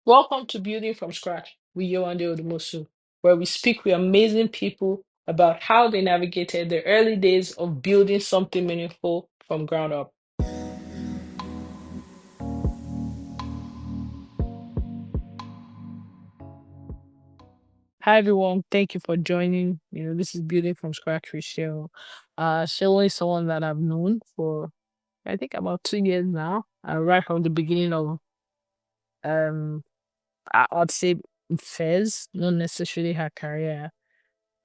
Welcome to Building from Scratch with Yewande Odumosu, where we speak with amazing people about how they navigated the early days of building something meaningful from ground up. Hi everyone, thank you for joining. This is Building from Scratch with Cheryl. Cheryl is someone that I've known for I think about 2 years now. Right from the beginning of um I'd say Fez, not necessarily her career.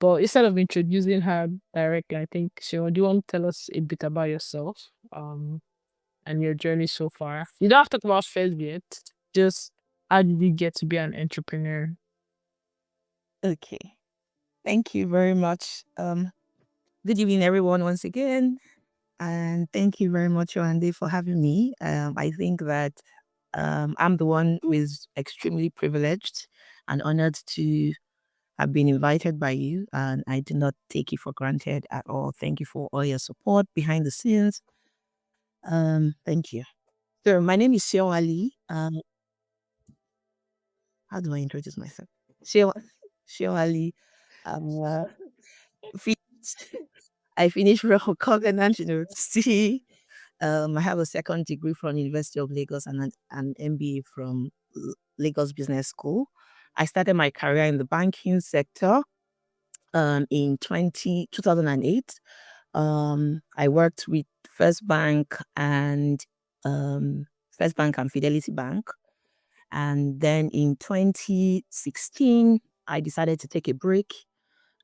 But instead of introducing her directly, I think, Sean, do you want to tell us a bit about yourself and your journey so far? You don't have to talk about first yet. Just how did you get to be an entrepreneur? Okay. Thank you very much. Good evening, everyone, once again. And thank you very much, Yewande, for having me. I think that I'm the one who is extremely privileged and honored to have been invited by you. And I do not take it for granted at all. Thank you for all your support behind the scenes. Thank you. So, my name is Seun Alley. How do I introduce myself? Seun Alley. I'm finished. I finished Royal Covenant University. I have a second degree from University of Lagos and an MBA from Lagos Business School. I started my career in the banking sector in 2008. I worked with First Bank and First Bank and Fidelity Bank. And then in 2016, I decided to take a break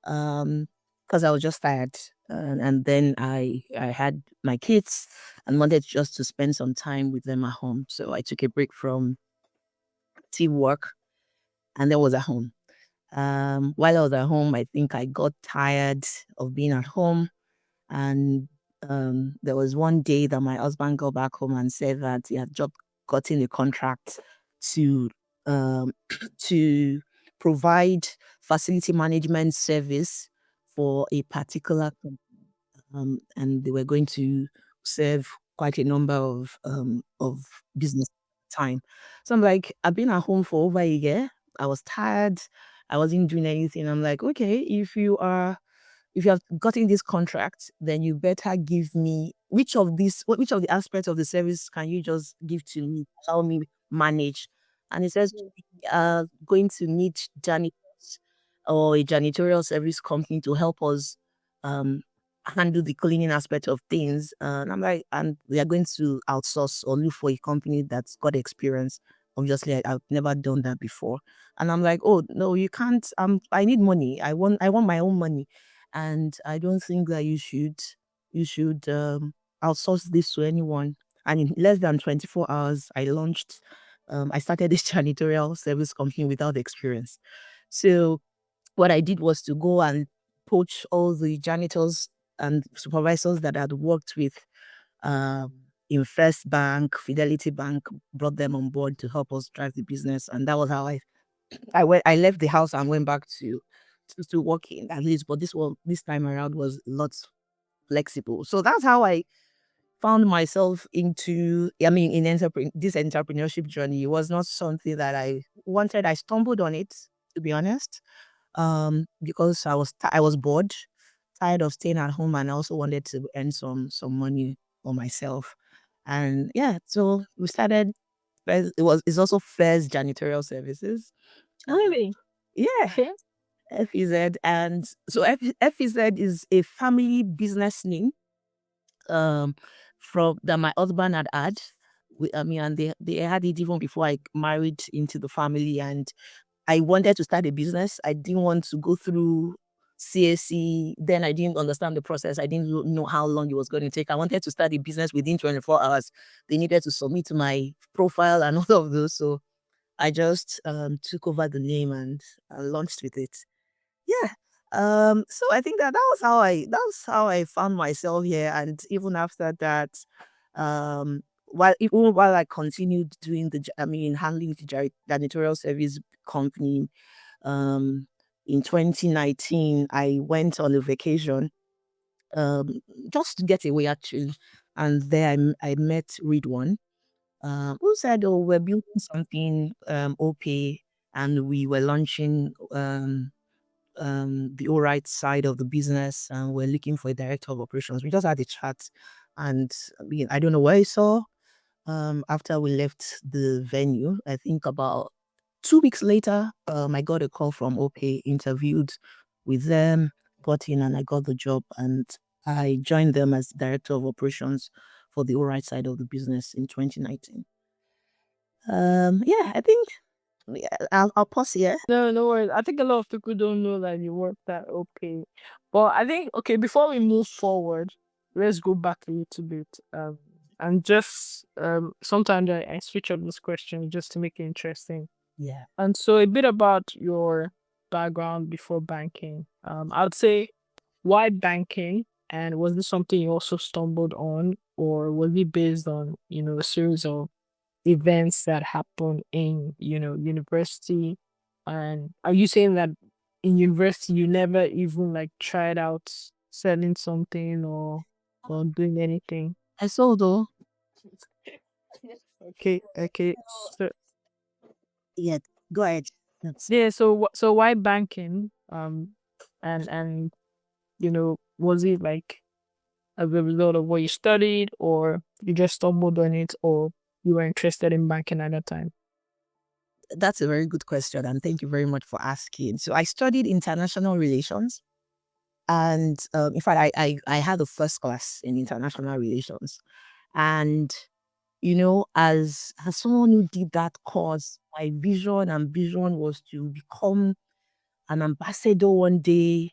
because I was just tired. And then I had my kids and wanted just to spend some time with them at home. So I took a break from teamwork and then was at home. While I was at home, I think I got tired of being at home. And there was one day that my husband got back home and said that he had just gotten a contract to um, to provide facility management service for a particular and they were going to serve quite a number of business time. So I'm like, I've been at home for over a year. I was tired. I wasn't doing anything. I'm like, okay, if you have gotten this contract, then you better give me which of the aspects of the service can you just give to me, allow me manage. And it says going to need janitors or a janitorial service company to help us um handle the cleaning aspect of things. And I'm like, and we are going to outsource or look for a company that's got experience. Obviously, I've never done that before. And I'm like, oh no, you can't. I need money. I want my own money, and I don't think that you should outsource this to anyone. And in less than 24 hours, I launched. I started this janitorial service company without experience. So what I did was to go and poach all the janitors and supervisors that I'd worked with um, in First Bank, Fidelity Bank, brought them on board to help us drive the business, and that was how I left the house and went back to working at least. But this time around was lots flexible. So that's how I found myself into. I mean, in this entrepreneurship journey, it was not something that I wanted. I stumbled on it, to be honest, because I was bored, tired of staying at home, and I also wanted to earn some money for myself. And yeah, so we started. It's also Fez Janitorial Services. Really? Yeah, Okay. FEZ, and so FEZ is a family business name um from that my husband had. I mean, and they had it even before I married into the family, and I wanted to start a business. I didn't want to go through CAC. Then I didn't understand the process. I didn't know how long it was going to take. I wanted to start a business within 24 hours. They needed to submit my profile and all of those. So I just took over the name and launched with it. Yeah. So I think that was how I found myself here. And even after that, while I continued doing handling the janitorial service company, um, in 2019, I went on a vacation, um, just to get away actually. And there I met Read One. who said, oh, we're building something, OP, and we were launching the all right side of the business, and we're looking for a director of operations. We just had a chat, and I don't know where I saw. After we left the venue, I think about 2 weeks later, I got a call from OP, interviewed with them, got in, and I got the job, and I joined them as director of operations for the all right side of the business in 2019. Yeah, I think, yeah, I'll pause here. No, no worries. I think a lot of people don't know that you worked at OK. But I think, okay, before we move forward, let's go back a little bit. And just sometimes I switch up this question just to make it interesting. Yeah. And so a bit about your background before banking. I'd say, why banking? And was this something you also stumbled on, or was it based on, a series of events that happen in, university? And are you saying that in university you never even like tried out selling something or doing anything? I saw though. Okay, okay. So Yeah, go ahead. That's yeah, so why banking? And was it like as a result of what you studied, or you just stumbled on it, or you were interested in banking at that time? that's a very good question, and thank you very much for asking. So I studied international relations, and in fact, I had a first class in international relations, and as someone who did that course, my vision and ambition was to become an ambassador one day,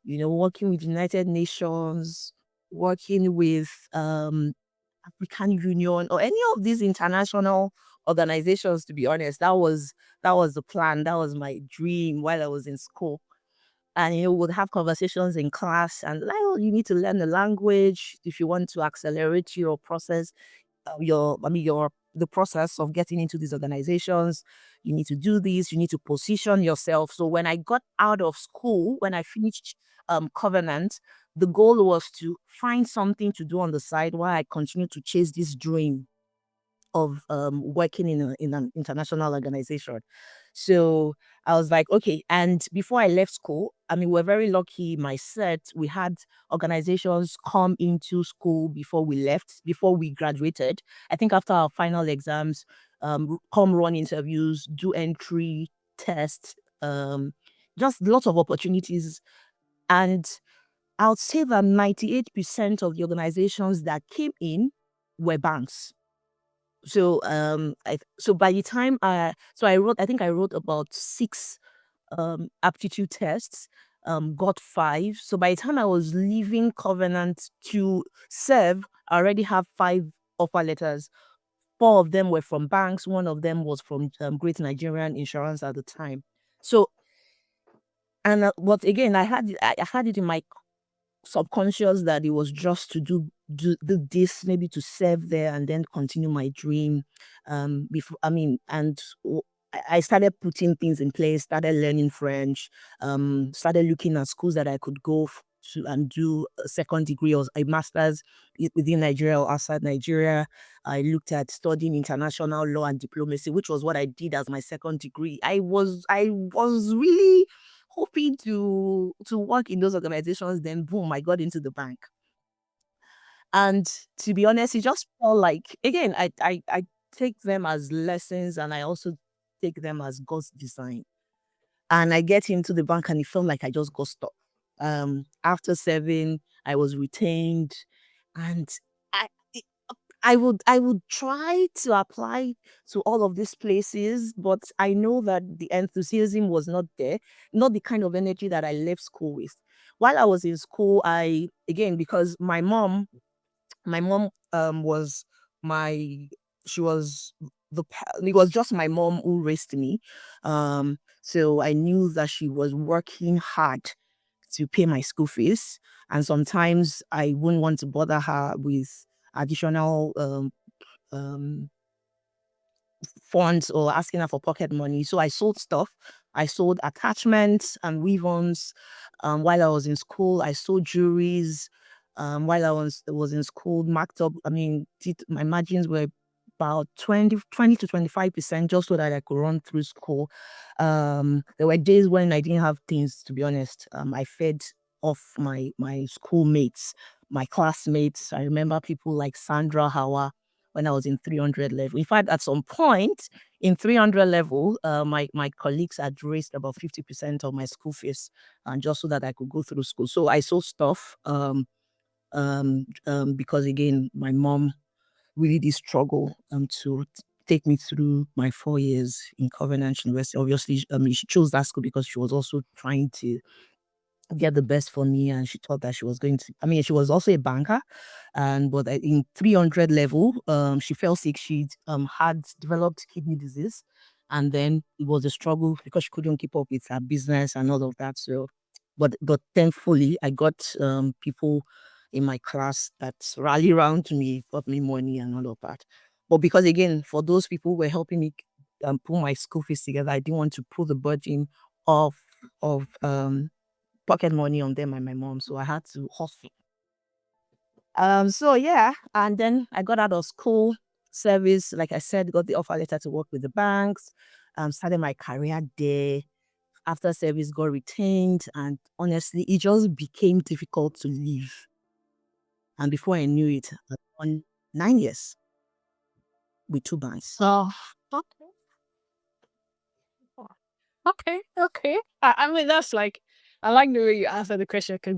working with United Nations, working with African Union or any of these international organizations, to be honest. That was the plan. That was my dream while I was in school. And would have conversations in class and like, oh, you need to learn the language if you want to accelerate your process, your the process of getting into these organizations. You need to do this, you need to position yourself. So when I got out of school, when I finished Covenant, the goal was to find something to do on the side while I continue to chase this dream of working in an international organization. So I was like, okay. And before I left school, we're very lucky. My set, we had organizations come into school before we left, before we graduated. I think after our final exams, come run interviews, do entry tests, just lots of opportunities. And I would say that 98% of the organizations that came in were banks. So so by the time I wrote about 6 aptitude tests, got 5. So by the time I was leaving Covenant to serve, I already have 5 offer letters. 4 of them were from banks, one of them was from Great Nigerian Insurance at the time. So, and but again, I had it in my subconscious that it was just to do this, maybe to serve there and then continue my dream. Before and I started putting things in place, started learning French, started looking at schools that I could go to and do a second degree or a master's within Nigeria or outside Nigeria. I looked at studying international law and diplomacy, which was what I did as my second degree. I was really hoping to work in those organizations. Then boom, I got into the bank. And to be honest, it just felt like, again, I take them as lessons, and I also take them as God's design. And I get into the bank and it felt like I just got stuck. After serving, I was retained, and I I would try to apply to all of these places, but I know that the enthusiasm was not there, not the kind of energy that I left school with. While I was in school, I again, because my mom was my she was it was just my mom who raised me. So I knew that she was working hard to pay my school fees, and sometimes I wouldn't want to bother her with additional um funds or asking her for pocket money. So I sold stuff. I sold attachments and weave-ons. While I was in school, I sold jewelries. While I was in school, marked up. My margins were about 20 to 25% just so that I could run through school. There were days when I didn't have things, to be honest. I fed off my schoolmates, my classmates. I remember people like Sandra Hawa when I was in 300 level. In fact, at some point in 300 level, my colleagues had raised about 50% of my school fees, and just so that I could go through school. So I saw stuff. Because again, my mom really did struggle to take me through my 4 years in Covenant University. Obviously, she chose that school because she was also trying to get the best for me, and she thought that she was going to. I mean, she was also a banker, and but in 300 level, she fell sick. She had developed kidney disease, and then it was a struggle because she couldn't keep up with her business and all of that. So, but thankfully, I got people in my class that rally around me, got me money and all of that. But because again, for those people who were helping me pull my school fees together, I didn't want to pull the burden of of pocket money on them and my mom, so I had to hustle. So yeah, and then I got out of school service, like I said, got the offer letter to work with the banks, started my career there. After service, got retained, and honestly, it just became difficult to leave. And before I knew it, I won 9 years with two banks. Oh, okay. Okay, okay. I mean, that's like, I like the way you answer the question because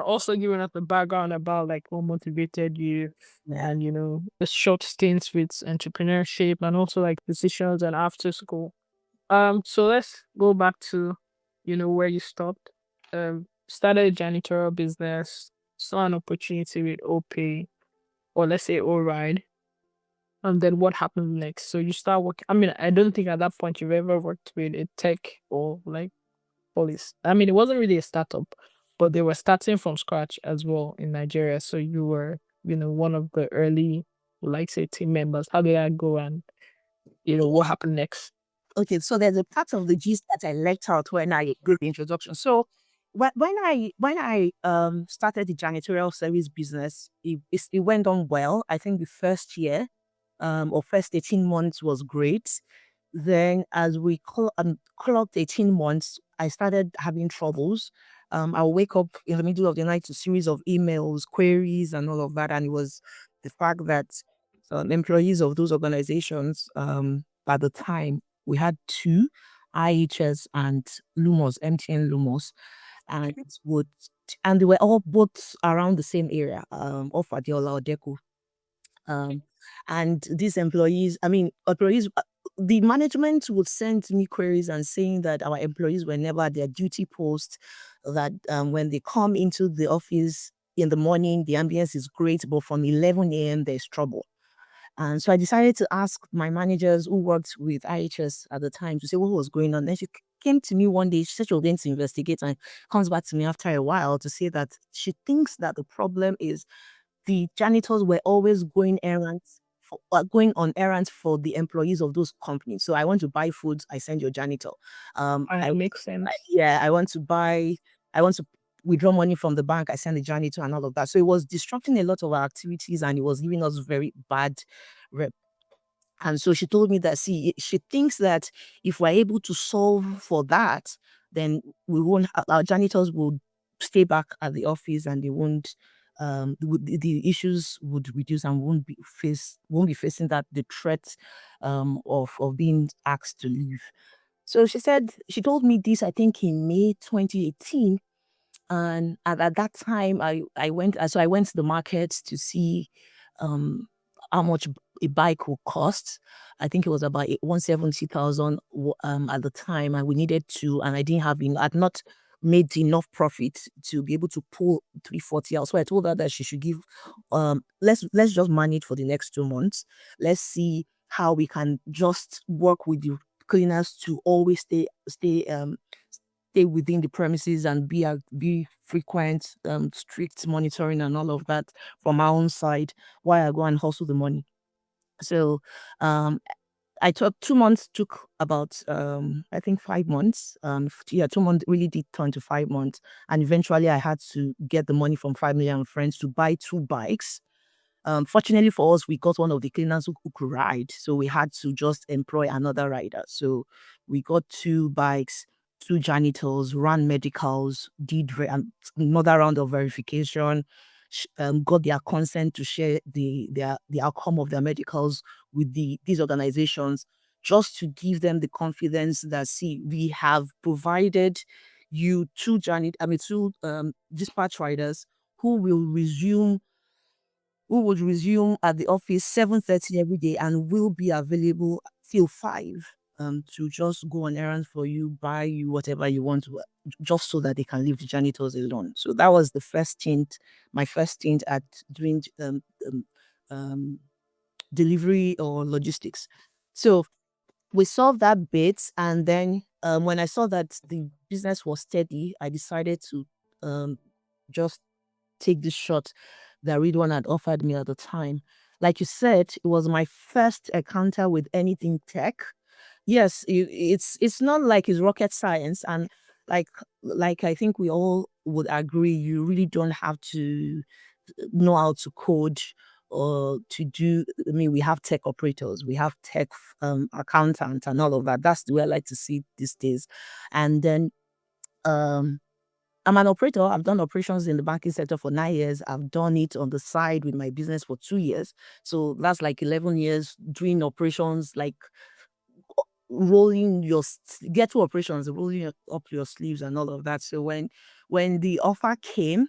also giving us the background about like what motivated you Yeah. and, the short stints with entrepreneurship and also like decisions and after school. So let's go back to, where you stopped. Started a janitorial business, saw an opportunity with OPay, or let's say O Ride. And then what happened next? So you start working. I mean, I don't think at that point you've ever worked with a tech or like police. I mean, it wasn't really a startup, but they were starting from scratch as well in Nigeria. So you were, one of the early, like say, team members. How did that go? And what happened next? Okay, so there's a part of the gist that I left out when I gave the introduction. So when I started the janitorial service business, it went on well. I think the first year, or first 18 months was great. Then as we clocked 18 months, I started having troubles. I'll wake up in the middle of the night to series of emails, queries, and all of that. And it was the fact that employees of those organizations, at the time, we had two, IHS and Lumos, MTN Lumos, and it would, and they were all both around the same area, off Adiola Odeko. Um, and these employees, I mean, employees, the management would send me queries and saying that our employees were never at their duty post, that when they come into the office in the morning, the ambience is great, but from 11 a.m., there's trouble. And so I decided to ask my managers who worked with IHS at the time to say what was going on. Then she came to me one day, she said she was going to investigate, and comes back to me after a while to say that she thinks that the problem is the janitors were always going on errands for the employees of those companies. So I want to buy food, I send your janitor. It makes sense. Yeah, I want to withdraw money from the bank, I send the janitor and all of that. So it was disrupting a lot of our activities, and it was giving us very bad rep. And so she told me that, see, she thinks that if we're able to solve for that, then we won't, our janitors will stay back at the office, and they won't, the issues would reduce, and won't be facing that, the threat of being asked to leave. So she told me this, I think in May 2018. And at that time, I went to the market to see um how much a bike will cost. I think it was about 170,000 at the time, and we needed to, and I didn't have enough. I'd not made enough profit to be able to pull 340 out. So I told her that she should give, let's just manage for the next 2 months. Let's see how we can just work with the cleaners to always stay within the premises, and be frequent, strict monitoring and all of that from our own side, while I go and hustle the money. So um I took 2 months, took about I think 5 months. Yeah, 2 months really did turn to 5 months. And eventually I had to get the money from family and friends to buy two bikes. Fortunately for us, we got one of the cleaners who could ride, so we had to just employ another rider. So we got 2 bikes, 2 janitors, ran medicals, did another round of verification, got their consent to share the outcome of their medicals with these organizations, just to give them the confidence that, see, we have provided you two dispatch riders who will resume who would resume at the office 7:30 every day and will be available till 5 to just go on errands for you, buy you whatever you want to, just so that they can leave the janitors alone. So that was the first stint, my first stint at doing um, delivery or logistics. So we solved that bit, and then when I saw that the business was steady, I decided to just take this shot that Ridwan had offered me at the time. Like you said, it was my first encounter with anything tech. Yes, it's not like it's rocket science, and like like I think we all would agree, you really don't have to know how to code or to do. I mean, we have tech operators, we have tech accountants, and all of that. That's the way I like to see it these days. And then um I'm an operator. I've done operations in the banking sector for 9 years. I've done it on the side with my business for 2 years. So that's like 11 years doing operations, like rolling get to operations, rolling up your sleeves and all of that. So when the offer came,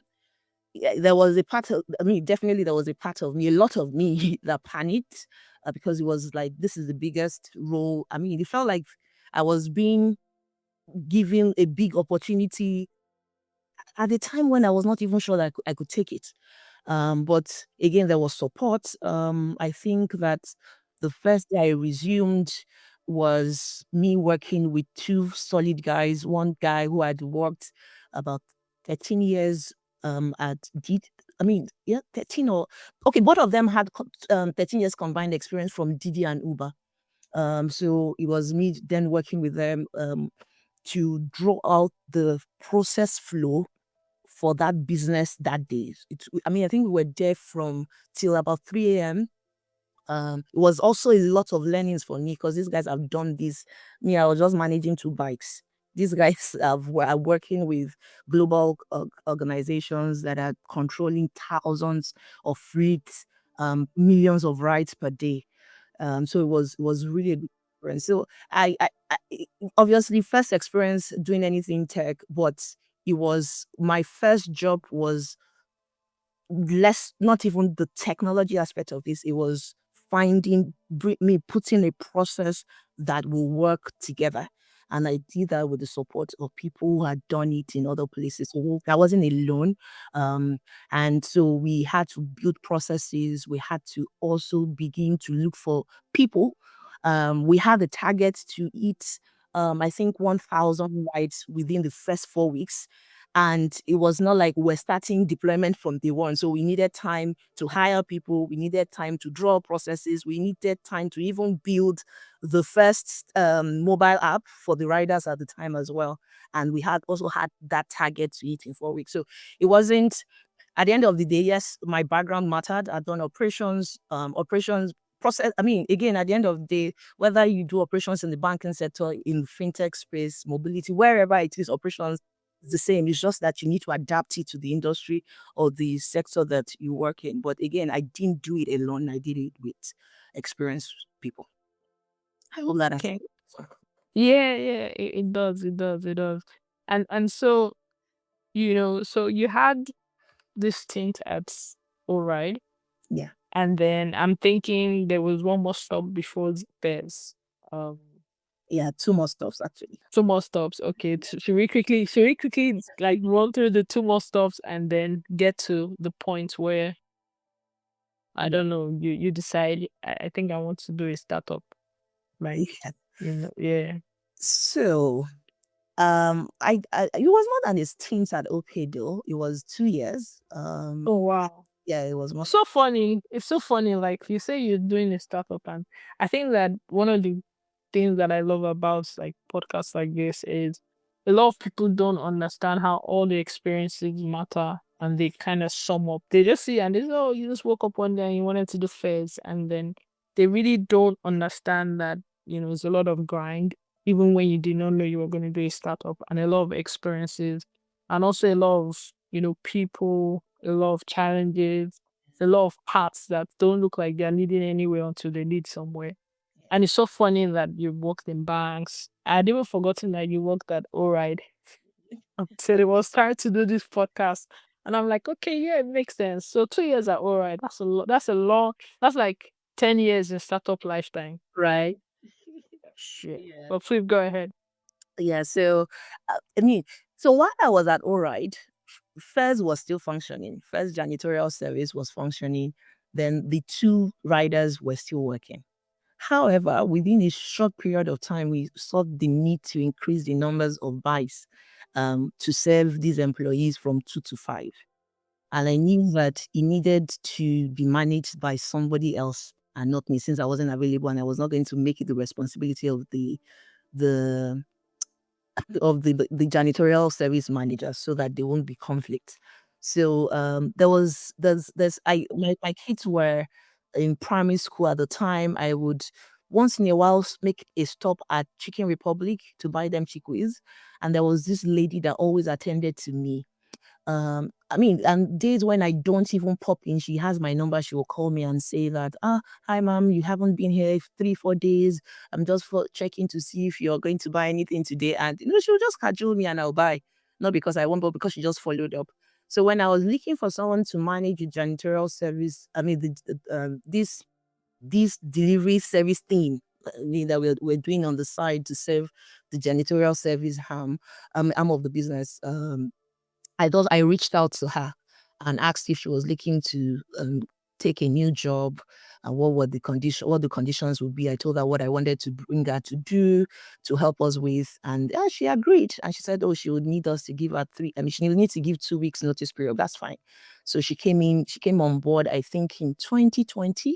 there was a part of, I mean, definitely there was a part of me, a lot of me that panicked, because it was like, this is the biggest role. I mean, it felt like I was being given a big opportunity at the time when I was not even sure that I could take it. But again, there was support. I think that the first day I resumed was me working with 2 solid guys. One guy who had worked about 13 years at I mean, yeah, 13 or okay, both of them had 13 years combined experience from Didi and Uber. So it was me then working with them to draw out the process flow for that business that day. I mean, I think we were there from till about 3 a.m. It was also a lot of learnings for me because these guys have done this. Me, I was just managing 2 bikes. These guys are working with global organizations that are controlling thousands of fleets, millions of rides per day. So it was really a good experience. So I obviously first experience doing anything tech, but it was my first job was less, not even the technology aspect of this. It was me putting a process that will work together. And I did that with the support of people who had done it in other places. So I wasn't alone. Um, and so we had to build processes. We had to also begin to look for people. We had a target to eat, I think, 1,000 rides within the first 4 weeks. And it was not like we're starting deployment from day one. So we needed time to hire people. We needed time to draw processes. We needed time to even build the first mobile app for the riders at the time as well. And we had also had that target to hit in 4 weeks. So it wasn't, at the end of the day, yes, my background mattered. I've done operations process. I mean, again, at the end of the day, whether you do operations in the banking sector, in fintech space, mobility, wherever it is, operations is the same. It's just that you need to adapt it to the industry or the sector that you work in. But again, I didn't do it alone. I did it with experienced people. I hope that Okay. Yeah, yeah, it does, it does, it does. And so, so you had this stint at All Right, yeah. and then I'm thinking there was one more stop before Bez. Um, Yeah, 2 more stuffs actually. 2 more stops. Okay, should we quickly like run through the 2 more stops and then get to the point where I Yeah. don't know, you decide I think I want to do a startup. Like, Yeah. yeah. So I it was more than a stint at OK though. It was 2 years. Oh wow. Yeah, it was more. So funny. It's so funny. Like you say you're doing a startup, and I think that one of the things that I love about like podcasts like this is a lot of people don't understand how all the experiences matter and they kind of sum up. They just see and they say, "Oh, you just woke up one day and you wanted to do Fez," and then they really don't understand that it's a lot of grind, even when you did not know you were going to do a startup, and a lot of experiences, and also a lot of people, a lot of challenges, a lot of paths that don't look like they're leading anywhere until they lead somewhere. And it's so funny that you worked in banks. I'd even forgotten that you worked at Oride. Said it was time to do this podcast. And I'm like, okay, yeah, it makes sense. So 2 years at Oride, that's a lot. That's a long, that's like 10 years in startup lifetime. Right. Shit. Yeah. But please go ahead. Yeah. So, I mean, so while I was at Oride, Fez was still functioning. Fez janitorial service was functioning. Then the two riders were still working. However, within a short period of time, we saw the need to increase the numbers of bikes to serve these employees from 2 to 5. And I knew that it needed to be managed by somebody else and not me, since I wasn't available and I was not going to make it the responsibility of the the janitorial service manager, so that there won't be conflict. So there's my kids were in primary school at the time. I would once in a while make a stop at Chicken Republic to buy them chickwees, and there was this lady that always attended to me. I mean, and days when I don't even pop in, she has my number. She will call me and say that, hi, ma'am, you haven't been here 3, 4 days. I'm just for checking to see if you're going to buy anything today. And, she'll just cajole me and I'll buy. Not because I want, but because she just followed up. So when I was looking for someone to manage the janitorial service, I mean, this delivery service thing that we're doing on the side to serve the janitorial service arm of the business. I reached out to her and asked if she was looking to take a new job and what the conditions would be. I told her what I wanted to bring her to do to help us with, and she agreed. And she said, "Oh, she would need us to give her three. I mean, she would need to give 2 weeks notice period. That's fine." So she came in. She came on board, I think, in 2020.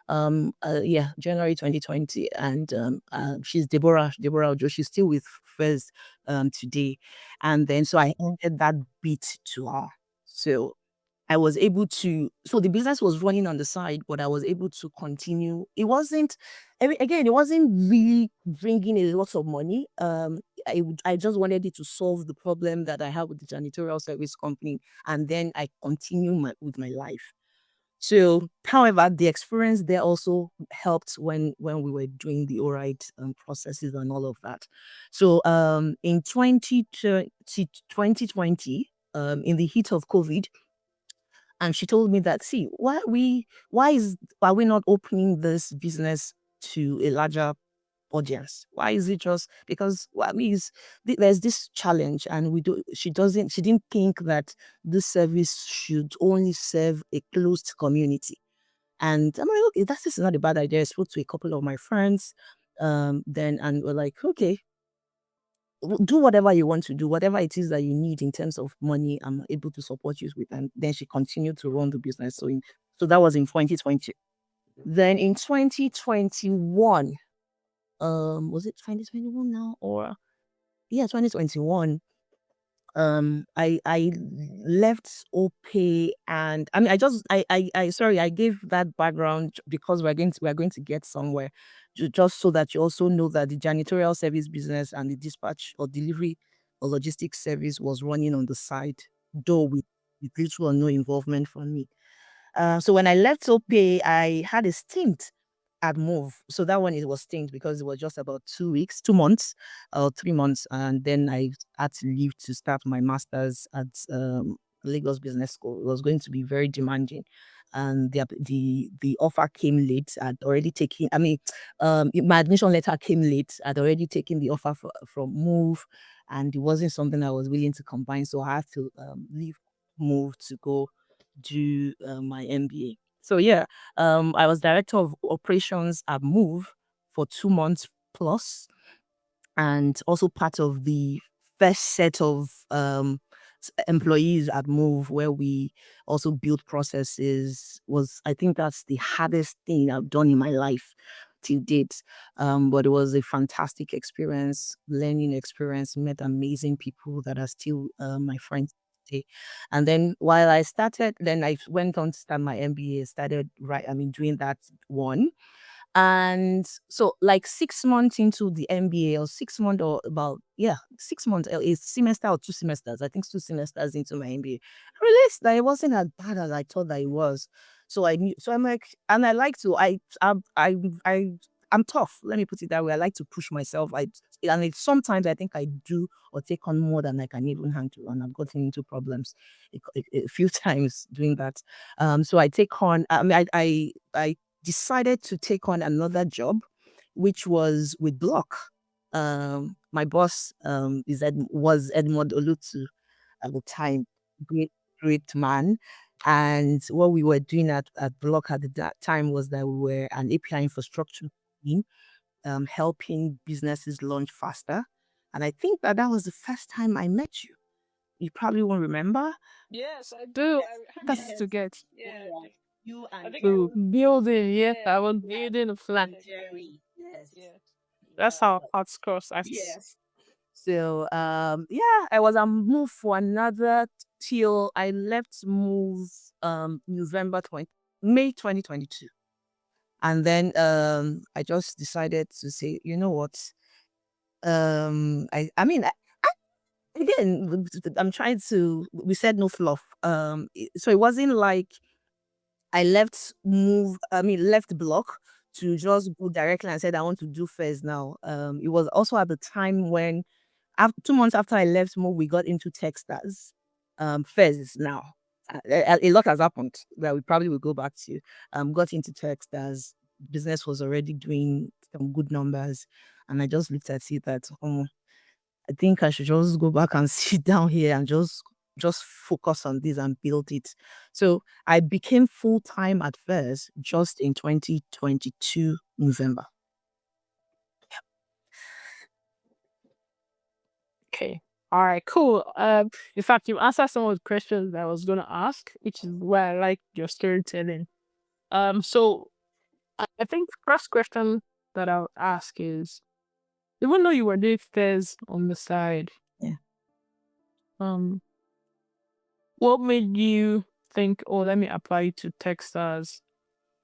Yeah, January 2020, and she's Deborah Ojo. She's still with Fez today. And then so I ended that bit to her. So I was able to, so the business was running on the side, but I was able to continue. Again, it wasn't really bringing a lot of money. I just wanted it to solve the problem that I had with the janitorial service company. And then I continue with my life. So, however, the experience there also helped when we were doing the ORIT processes and all of that. So, in 2020, in the heat of COVID, and she told me that, see, why are we not opening this business to a larger audience? Why is it just because, well, I mean, there's this challenge, and she didn't think that this service should only serve a closed community. And I'm like, okay, this is not a bad idea. I spoke to a couple of my friends, then, and we're like, okay, do whatever you want to do, whatever it is that you need in terms of money, I'm able to support you with. And then she continued to run the business. So that was in 2020. Then in 2021, was it 2021 now, or yeah, 2021, I left OPay, and I mean, I sorry, I gave that background because we're going to get somewhere, just so that you also know that the janitorial service business and the dispatch or delivery or logistics service was running on the side, though with little or no involvement from me. So when I left OPay, I had a stint at Move. So that one, it was stint because it was just about 2 weeks, 2 months, or 3 months, and then I had to leave to start my masters at Lagos Business School. It was going to be very demanding, and the offer came late. I'd already taken. I mean, my admission letter came late. I'd already taken the offer from Move, and it wasn't something I was willing to combine. So I had to leave Move to go do my MBA. So yeah, I was director of operations at Move for 2 months plus, and also part of the first set of employees at Move, where we also built processes. Was I think that's the hardest thing I've done in my life till date. But it was a fantastic experience, learning experience. Met amazing people that are still my friends. day. And then while I started, then I went on to start my MBA, started doing that one. And so, like 6 months into the MBA, or 6 months, or about, yeah, 6 months, a semester or 2 semesters, I think 2 semesters into my MBA, I realized that it wasn't as bad as I thought that it was. So I knew, so I'm like, and I like to, I, I'm tough. Let me put it that way. I like to push myself. Sometimes I think I do or take on more than I can even handle, and I've gotten into problems a few times doing that. So I take on. I mean, I decided to take on another job, which was with Block. My boss was Edmond Olutu at the time, great, great man. And what we were doing at Block at that time was that we were an API infrastructure team, helping businesses launch faster. And I think that that was the first time I met you. You probably won't remember. Yes, I do. I had us to Yes. get. Oh, Yeah, yeah. You I and think I Jerry. was building. Yes, Yes. I was Yeah. building a flat. And Jerry. Yes. Yeah, that's how Yeah. hot cross acts. Yes. So yeah, I was on move for another till I left move November 20 May 2022. And then I just decided to say, you know what? Again, I'm trying to, we said no fluff. So it wasn't like I left Block to just go directly and said I want to do Fez now. It was also at the time when 2 months after I left Mo, we got into Techstars. Fez now. A lot has happened that we probably will go back to. Got into Techstars. Business was already doing some good numbers. And I just looked at it that, I think I should just go back and sit down here and just focus on this and build it. So I became full time at first just in 2022 November. Okay. All right. Cool. In fact, you answered some of the questions that I was gonna ask, which is why I like your storytelling. So I think the first question that I'll ask is, even though you were doing fairs on the side, Yeah. um, what made you think, oh, let me apply to Techstars?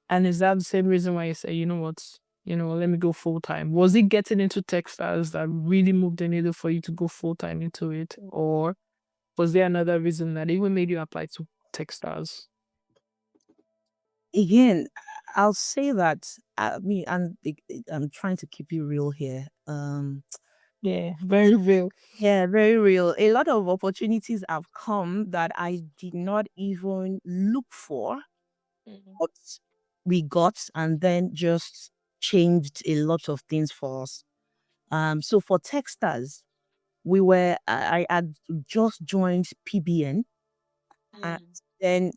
And is that the same reason why you say, you know what, let me go full time? Was it getting into Techstars that really moved the needle for you to go full time into it, or was there another reason that even made you apply to Techstars? Again, I'll say that I'm trying to keep it real here. Yeah, very real. Yeah, very real. A lot of opportunities have come that I did not even look for, Mhm. but we got, and then just changed a lot of things for us. So for Techstars, I had just joined PBN, and Mm. then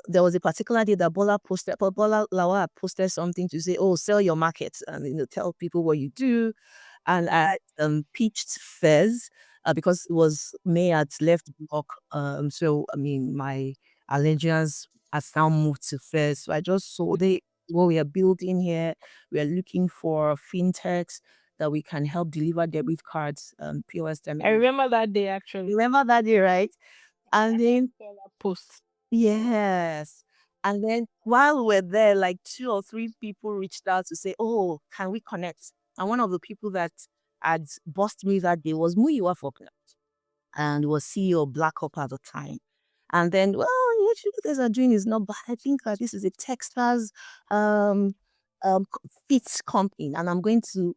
there was a particular day that Bola Lawa posted something to say, "Oh, sell your market and tell people what you do." And I pitched Fez because it was May at left Block. So I mean, my allegiance has now moved to Fez. So I just saw what we are building here. We are looking for fintechs that we can help deliver debit cards, POS I terminal. remember that day actually. Remember that day, right? I And then saw that post. yes. And then while we're there, like 2 or 3 people reached out to say, "Oh, can we connect?" And one of the people that had bossed me that day was Muyiwa Faulkner, and was CEO of Black Up at the time. And then, well, what you guys are doing is not bad. I think that this is a Techstars um, fit company, and I'm going to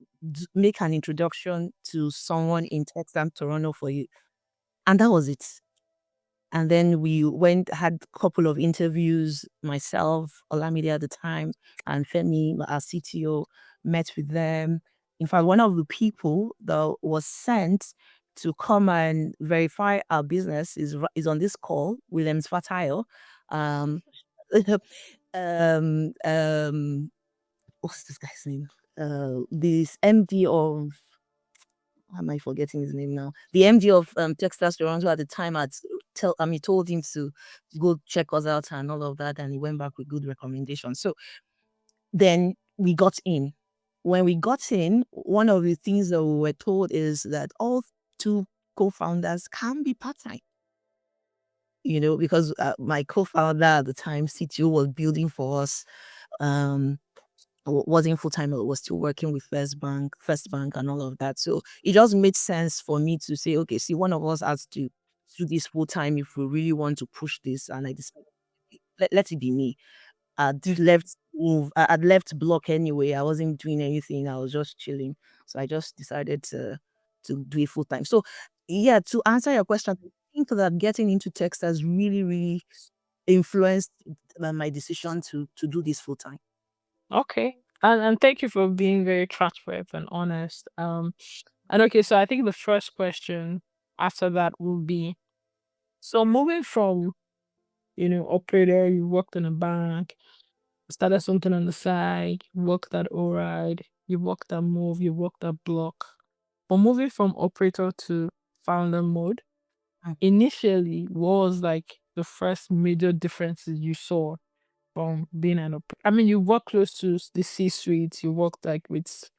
make an introduction to someone in Techstars Toronto for you. And that was it. And then we had a couple of interviews, myself, Olamide at the time, and Femi, our CTO, met with them. In fact, one of the people that was sent to come and verify our business is on this call, Williams Fatile. Um, um, what's this guy's name? This MD of, why am I forgetting his name now? The MD of Techstars Toronto at the time told him to go check us out and all of that, and he went back with good recommendations. So then we got in. When we got in, one of the things that we were told is that all two co-founders can be part-time. because my co-founder at the time, CTO, was building for us. Um, wasn't full time, was still working with First Bank, and all of that. So it just made sense for me to say, okay, see, one of us has to do this full time if we really want to push this. And I decided, let it be me. I'd left block anyway. I wasn't doing anything. I was just chilling. So I just decided to do it full time. So yeah, to answer your question, I think that getting into text has really, really influenced my decision to do this full time. Okay. And thank you for being very transparent and honest. And okay, so I think the first question after that will be, so moving from, operator, you worked in a bank, started something on the side, you worked at Oride, you worked at Move, you worked at Block. But moving from operator to founder mode, Mm. initially, what was like the first major differences you saw from being an I mean, you work close to the C-suite, you worked like with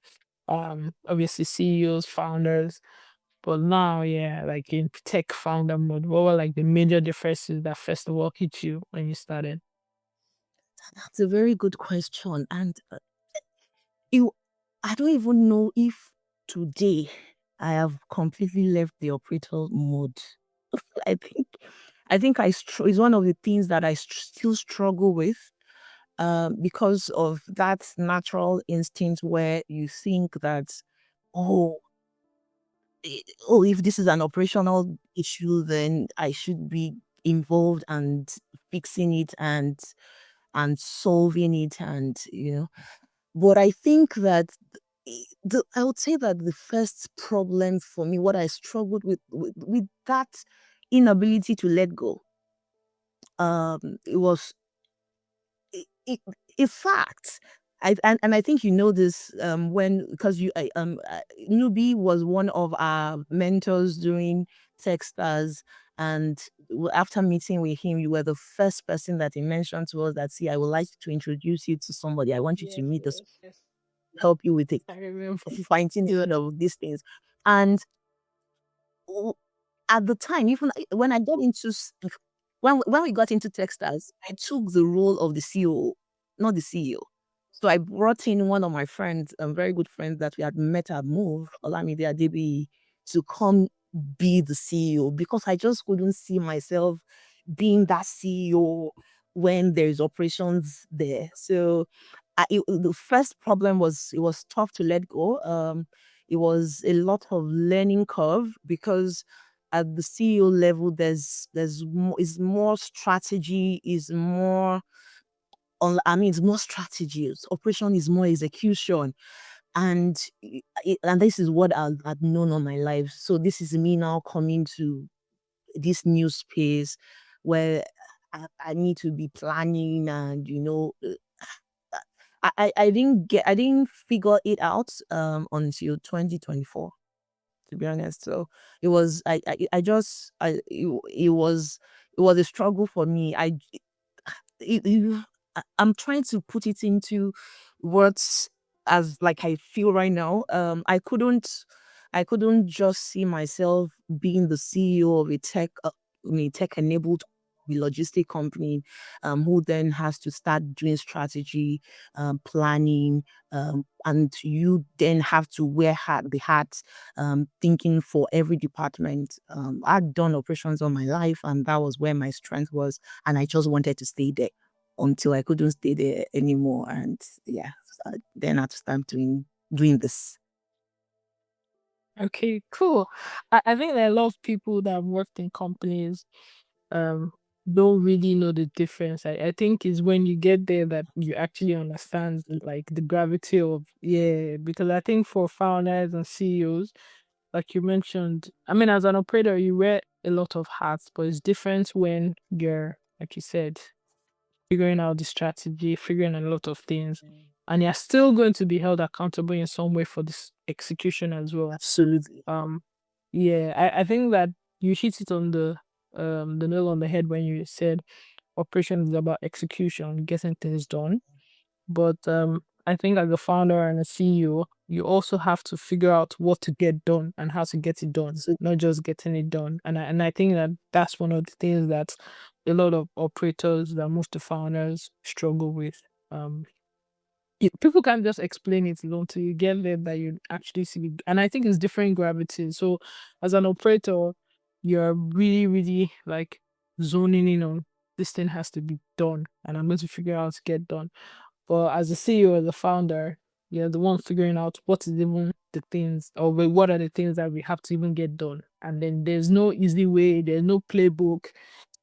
obviously CEOs, founders, but now, yeah, like in tech founder mode, what were like the major differences that first of all hit you when you started? That's a very good question. And you, I don't even know if today I have completely left the operator mode. I think, it's one of the things that I still struggle with, because of that natural instinct where you think that, oh, if this is an operational issue, then I should be involved and fixing it and solving it, and But I think that I would say that the first problem for me, what I struggled with that inability to let go, it was I in fact, and I think this, when because Nubi was one of our mentors during Techstars, and after meeting with him, you were the first person that he mentioned to us that, see, I would like to introduce you to somebody. I want you to Yes, meet this, yes, yes. help you with it, I remember. finding out of these things. And w- at the time, even when I got into when we got into Techstars, I took the role of the CEO, not the CEO. So I brought in one of my friends, very good friends that we had met at Move, Olamide Adebi, to come be the CEO, because I just couldn't see myself being that CEO when there's operations there. So the first problem was, it was tough to let go. It was a lot of learning curve, because at the CEO level, there's more, is more strategy, is more on. I mean, it's more strategies. Operation is more execution, and and this is what I'd known all my life. So this is me now coming to this new space where I need to be planning, and I didn't figure it out until 2024, to be honest. So it was I just it was a struggle for me. It, it- I'm trying to put it into words as like I feel right now. I couldn't just see myself being the CEO of a tech enabled logistic company, who then has to start doing strategy, planning, and you then have to wear the hat, thinking for every department. I'd done operations all my life, and that was where my strength was, and I just wanted to stay there until I couldn't stay there anymore. And yeah, so then I had to start doing this. Okay, cool. I think there are a lot of people that have worked in companies um don't really know the difference. I think is when you get there that you actually understand like the gravity of, yeah, because I think for founders and CEOs, like you mentioned, I mean, as an operator you wear a lot of hats, but it's different when you're, like you said, figuring out the strategy, figuring a lot of things, and you're still going to be held accountable in some way for this execution as well. Absolutely. um, yeah, I think that you hit it on the nail on the head when you said operation is about execution, getting things done. But I think as a founder and a CEO, you also have to figure out what to get done and how to get it done, So not just getting it done. And I think that that's one of the things that a lot of operators, that most of the founders struggle with. Um, People can't just explain it until you get there that you actually see it. And I think it's different gravity. So as an operator, you're really, really like zoning in on this thing has to be done, and I'm going to figure out how to get done. But as a CEO, as a founder, you're the one figuring out what is even the things, or what are the things that we have to even get done. And then there's no easy way, there's no playbook.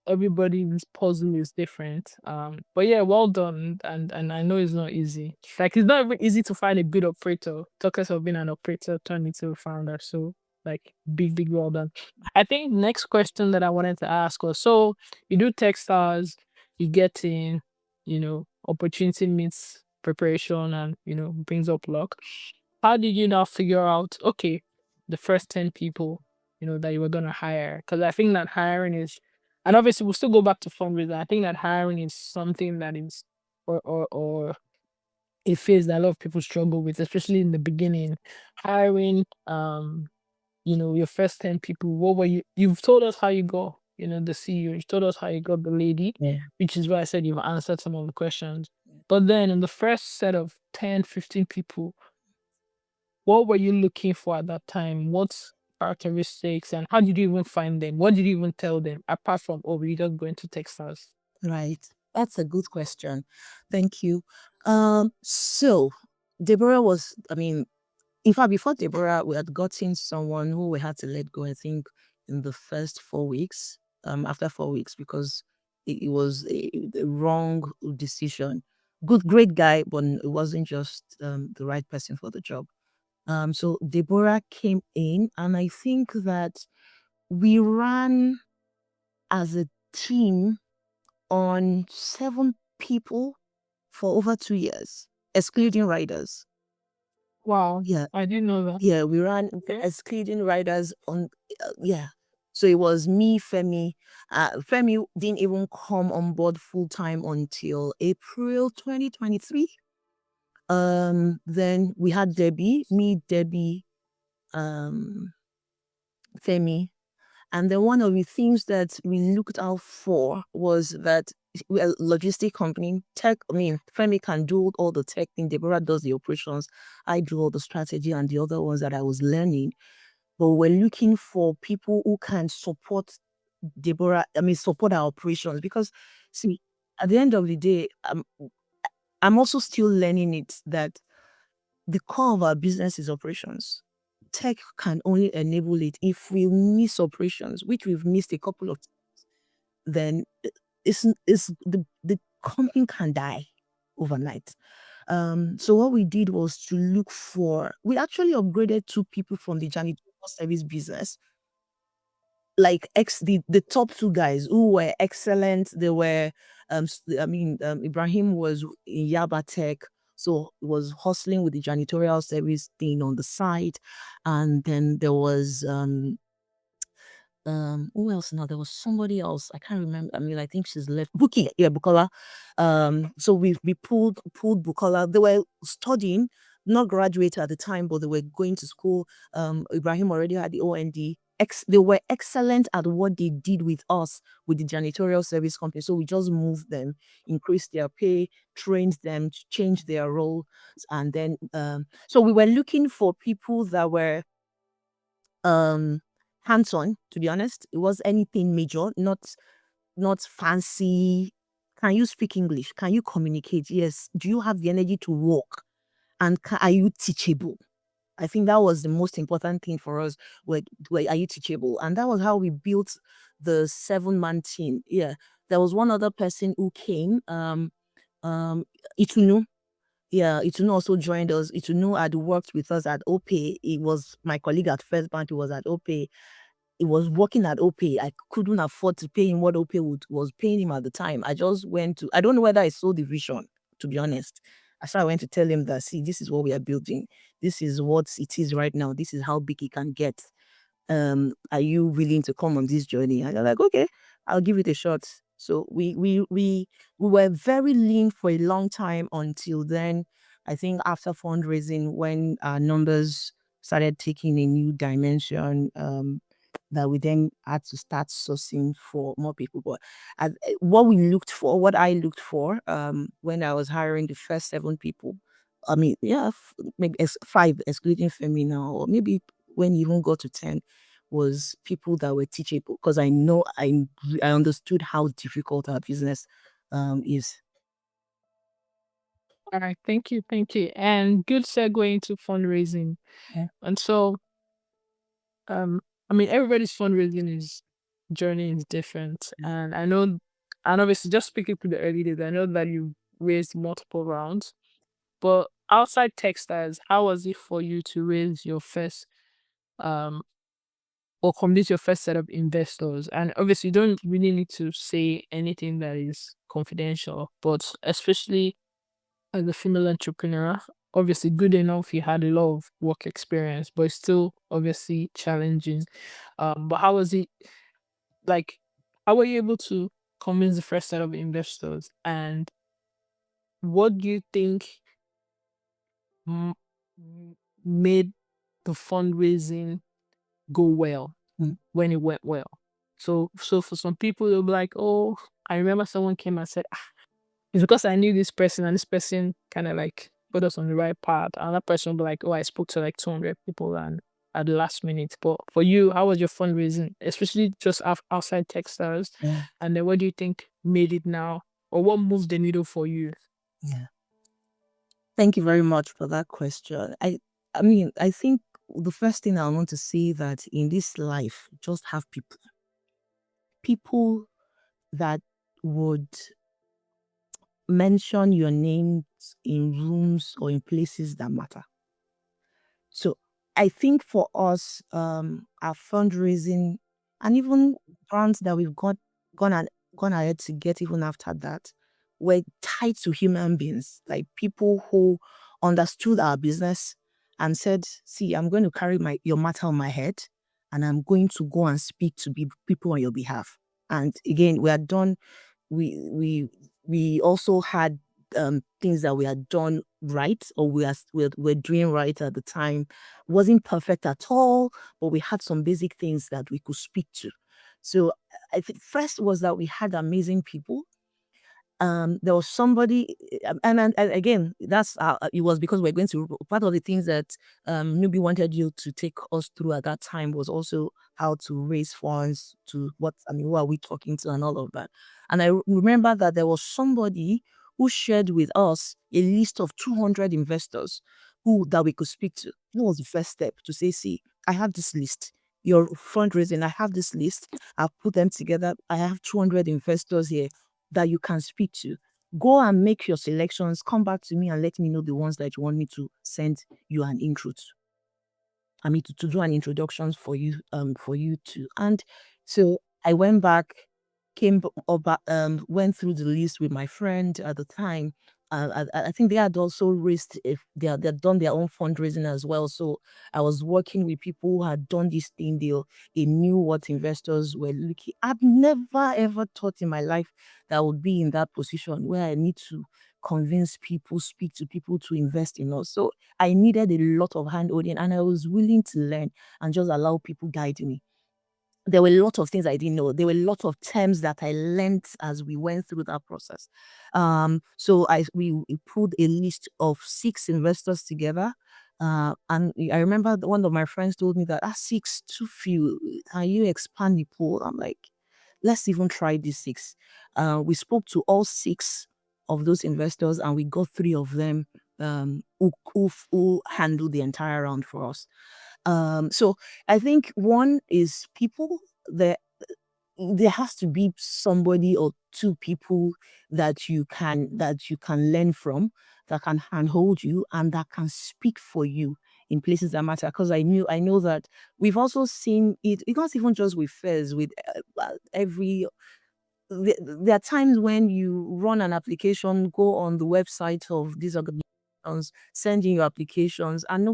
Everybody's puzzle is different. But yeah, well done. And I know it's not easy. Like, it's not even easy to find a good operator. Talk less of being an operator turned into a founder. So like, big well done. I think next question that I wanted to ask was, so you do Techstars, you get in, opportunity meets preparation and brings up luck. How did you now figure out, okay, the first 10 people, that you were gonna hire? Because I think that hiring is, and obviously we'll still go back to fundraising. I think that hiring is something that is, or a phase that a lot of people struggle with, especially in the beginning. Hiring, your first 10 people, what were you've told us how you got, the CEO, you told us how you got the lady, yeah, which is why I said you've answered some of the questions. But then in the first set of 10, 15 people, what were you looking for at that time? What characteristics, and how did you even find them? What did you even tell them apart from, oh, we just going to Texas? right. That's a good question. Thank you. So Deborah was, I mean, in fact, before Deborah, we had gotten someone who we had to let go, I think, in the first 4 weeks, after 4 weeks, because it was a wrong decision. Great guy, but it wasn't just the right person for the job. So Deborah came in, and I think that we ran as a team on 7 people for over 2 years, excluding riders. Wow, Yeah, I didn't know that. yeah, we ran Okay. excluding riders on, yeah. So it was me, Femi. Femi didn't even come on board full time until April 2023. Then we had Debbie, me, Debbie, um, Femi. And then one of the things that we looked out for was that we're a logistic company. Tech, I mean, Femi can do all the tech thing. Deborah does the operations. I do all the strategy and the other ones that I was learning. But we're looking for people who can support Deborah, I mean, support our operations. Because, see, at the end of the day, I'm also still learning it that the core of our business is operations. Tech can only enable it. If we miss operations, which we've missed a couple of, then it's the company can die overnight. So what we did was to look for. We actually upgraded 2 people from the janitorial service business, like the top 2 guys who were excellent. They were Ibrahim was in Yaba Tech, so he was hustling with the janitorial service thing on the side. And then there was who else now? There was somebody else. I can't remember. I mean, I think she's left. Buki, yeah, Bukola. So we pulled Bukola. They were studying, not graduated at the time, but they were going to school. Ibrahim already had the OND. They were excellent at what they did with us with the janitorial service company. So we just moved them, increased their pay, trained them, changed their role, and then so we were looking for people that were um hands-on. To be honest, it was anything major, not fancy. Can you speak English? Can you communicate? Yes. Do you have the energy to work? And are you teachable? I think that was the most important thing for us. Are you teachable? And that was how we built the 7-man team. Yeah. There was one other person who came, um Itunu. Yeah, Itunu also joined us. Itunu had worked with us at OPay. He was my colleague at First Bank. He was at OPay. He was working at OPay. I couldn't afford to pay him what OPay was paying him at the time. I just went to, I don't know whether I saw the vision, to be honest. I went to tell him that, see, this is what we are building. This is what it is right now. This is how big it can get. Are you willing to come on this journey? And they're like, okay, I'll give it a shot. So we were very lean for a long time until then. I think after fundraising, when our numbers started taking a new dimension, that we then had to start sourcing for more people. But what I looked for, when I was hiring the first 7 people, I mean, yeah, maybe 5, excluding Femi now, or maybe when you even got to 10, was people that were teachable, because I understood how difficult our business is. All right, thank you, thank you. And good segue into fundraising. Yeah. And so, I mean, everybody's fundraising is journey is different. And I know, and obviously, just speaking to the early days, I know that you raised multiple rounds. But outside Techstars, how was it for you to raise your first, um, or complete your first set of investors? And obviously, you don't really need to say anything that is confidential, but especially as a female entrepreneur, obviously good enough you had a lot of work experience, but it's still obviously challenging. But how was it like? How were you able to convince the first set of investors? And what do you think m- made the fundraising go well Mm. when it went well? So for some people, they'll be like, "Oh, I remember someone came and said, it's because I knew this person and this person kind of like put us on the right path." Another person will be like, "Oh, I spoke to like 200 people and at the last minute." But for you, how was your fundraising, especially just outside Techstars? Yeah. And then what do you think made it now, or what moved the needle for you? Yeah. Thank you very much for that question. I mean, I think the first thing I want to say that in this life, just have people that would mention your names in rooms or in places that matter. So I think for us, our fundraising and even grants that we've gone and gone ahead to get even after that were tied to human beings, like people who understood our business and said, "See, I'm going to carry your matter on my head, and I'm going to go and speak to people on your behalf." And again, we had done we also had things that we had done right, or we're doing right at the time. Wasn't perfect at all, but we had some basic things that we could speak to. So I think first was that we had amazing people. There was somebody, and again, that's it was because we're going to part of the things that Nubi wanted you to take us through at that time was also how to raise funds to who are we talking to and all of that. And I remember that there was somebody who shared with us a list of 200 investors who that we could speak to. That was the first step to say, "See, I have this list. Your fundraising, I have this list. I've put them together. I have 200 investors here that you can speak to. Go and make your selections. Come back to me and let me know the ones that you want me to send you an intro to. I mean, to do an introduction for you to." And so I went back, went through the list with my friend at the time. I think they had also raised, if they had done their own fundraising as well. So I was working with people who had done this thing. They knew what investors were looking. I've never ever thought in my life that I would be in that position where I need to convince people, speak to people to invest in us. So I needed a lot of hand holding, and I was willing to learn and just allow people guide me. There were a lot of things I didn't know. There were a lot of terms that I learned as we went through that process. So we put a list of 6 investors together. And I remember one of my friends told me that 6 too few. Can you expand the pool? I'm like, let's even try these 6. We spoke to all 6 of those investors, and we got 3 of them who handled the entire round for us. So I think one is people. There has to be somebody or 2 people that you can learn from, that can handhold you and that can speak for you in places that matter. Because I know that we've also seen it. It's not even just with Fez, with every there are times when you run an application, go on the website of these organizations, send in your applications, and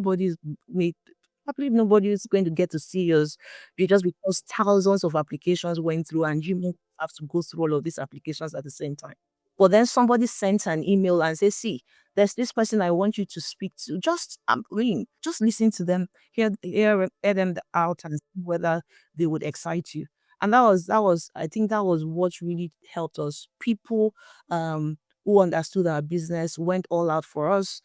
probably nobody is going to get to see yours just because thousands of applications went through and you may have to go through all of these applications at the same time. But then somebody sent an email and says, see, there's this person I want you to speak to. Just just listen to them, hear them out and see whether they would excite you. And that was I think that was what really helped us. People who understood our business went all out for us,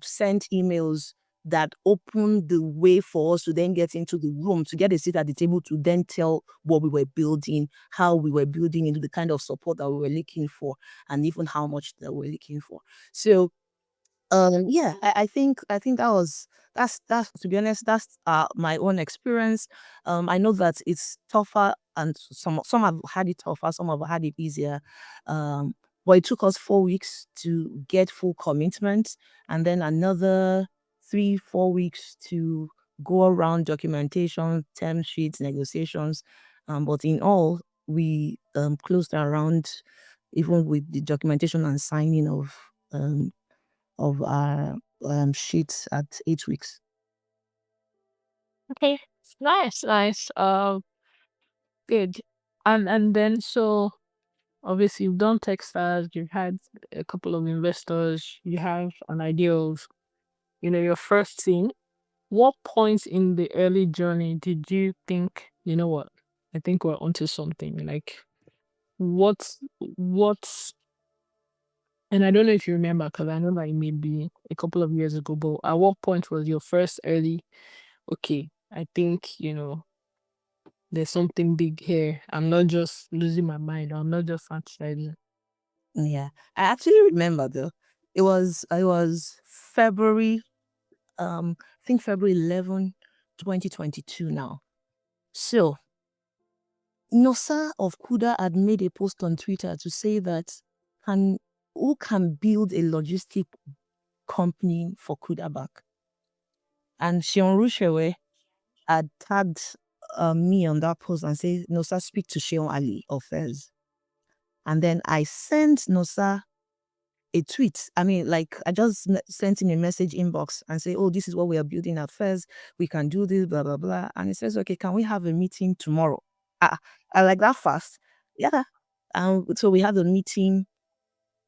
sent emails that opened the way for us to then get into the room, to get a seat at the table, to then tell what we were building, how we were building, into the kind of support that we were looking for, and even how much that we were looking for. So yeah, I think that's to be honest, that's my own experience. I know that it's tougher, and some have had it tougher, some have had it easier. But it took us 4 weeks to get full commitment, and then another 3-4 weeks to go around documentation, term sheets, negotiations. But in all, we closed around, even with the documentation and signing of our sheets at 8 weeks. Okay. Nice, nice. Good. And then so obviously you've done Techstars, you've had a couple of investors, you have an idea of, your first thing. What points in the early journey did you think, you know what? I think we're onto something. Like what's and I don't know if you remember, because I know that it may be a couple of years ago, but at what point was your first early, okay, I think, there's something big here. I'm not just losing my mind. I'm not just fantasizing. Yeah, I actually remember though. It was February, I think February 11, 2022 now. So Nosa of Kuda had made a post on Twitter to say that can who can build a logistic company for Kuda Bank. And Seun Rushewe had tagged me on that post and said, Nosa, speak to Seun Alley of Fez. And then I sent Nosa a tweet. I mean, like, I just sent him a message inbox and say, oh, this is what we are building at Fez. We can do this, blah, blah, blah. And he says, okay, can we have a meeting tomorrow? I like that fast. Yeah. So we had a meeting,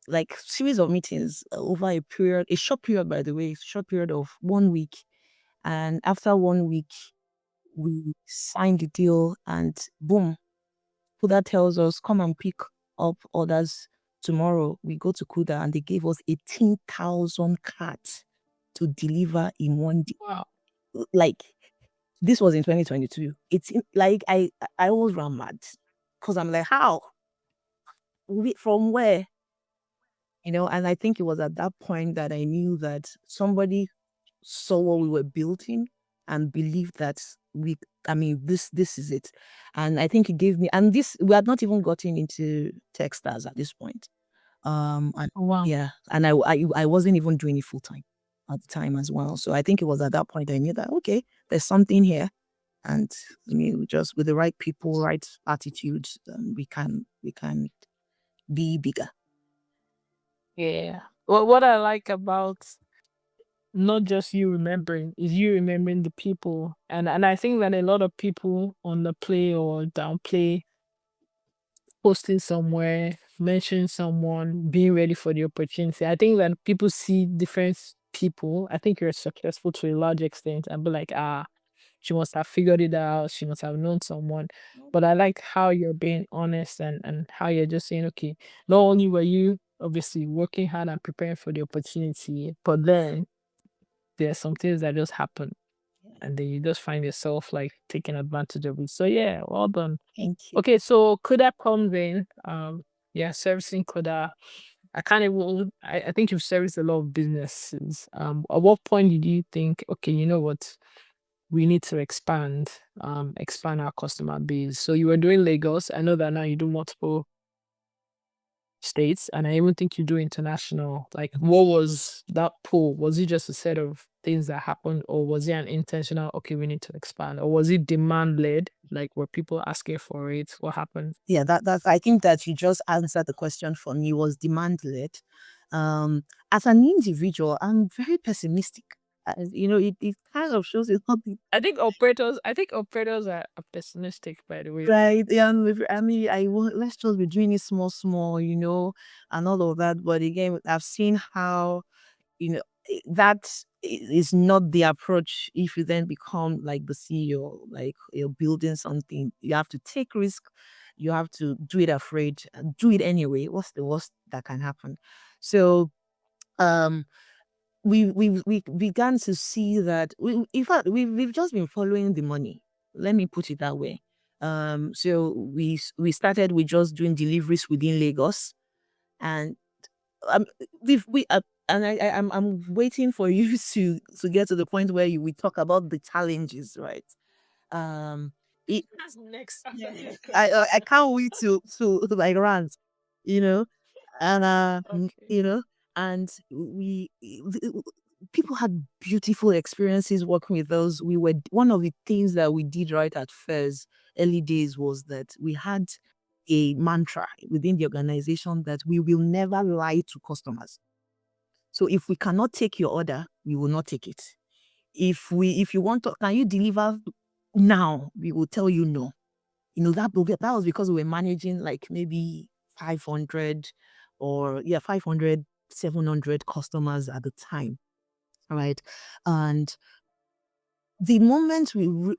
like series of meetings over a short period, by the way, short period of 1 week. And after 1 week, we signed the deal and boom, Kuda tells us, come and pick up orders tomorrow. We go to Kuda and they gave us 18,000 cards to deliver in one day. Wow. Like, this was in 2022. It's like, I almost ran mad because I'm like, how? From where? And I think it was at that point that I knew that somebody saw what we were building and believed that this is it. And I think it gave me, and this, we had not even gotten into Techstars at this point. And Wow. yeah, and I wasn't even doing it full time at the time as well. So I think it was at that point I knew that, okay, there's something here. And just with the right people, right attitude, we can be bigger. Yeah. What I like about not just you remembering is you remembering the people, and I think that a lot of people underplay or downplay posting somewhere, mention someone, being ready for the opportunity. I think that people see different people. I think you're successful to a large extent and be like, she must have figured it out. She must have known someone. But I like how you're being honest and how you're just saying, okay, not only were you obviously working hard and preparing for the opportunity, but then there's some things that just happen and then you just find yourself like taking advantage of it. So yeah, well done. Thank you. Okay, so Kuda comes in. Yeah, servicing Kuda. I can't even. I think you've serviced a lot of businesses. At what point did you think, okay, you know what, we need to expand our customer base? So you were doing Lagos. I know that now you do multiple states, and I even think you do international. Like, what was that pull? Was it just a set of things that happened, or was it an intentional, okay, we need to expand, or was it demand led? Like, were people asking for it? What happened? Yeah, that I think that you just answered the question for me, was demand led. As an individual, I'm very pessimistic. it kind of shows it's not I think operators are pessimistic, by the way. right. Yeah, I mean, let's just be doing it small, small, and all of that. But again, I've seen how that is not the approach. If you then become like the CEO, like you're building something, you have to take risk. You have to do it afraid and do it anyway. What's the worst that can happen? So, um, we began to see that in fact we've just been following the money. Let me put it that way. So we started with just doing deliveries within Lagos, and um, we and I'm waiting for you to get to the point where we talk about the challenges, right? Um, it, That's next after yeah. this I question. can't wait to like rant, you know, and Okay. you know, and people had beautiful experiences working with us. We were one of the things that we did right at Fez early days was that we had a mantra within the organization that we will never lie to customers. So if we cannot take your order, we will not take it. If you want to, can you deliver now? We will tell you no. That was because we were managing like maybe 500 or yeah 500 700 customers at the time, right? And the moment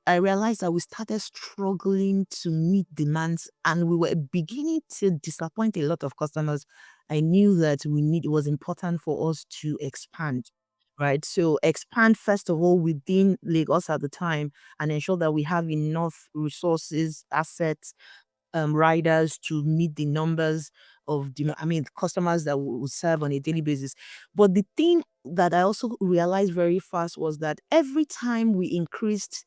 I realized that we started struggling to meet demands and we were beginning to disappoint a lot of customers, I knew that it was important for us to expand, right? So expand first of all within Lagos at the time and ensure that we have enough resources, assets, riders to meet the numbers of customers that we would serve on a daily basis. But the thing that I also realized very fast was that every time we increased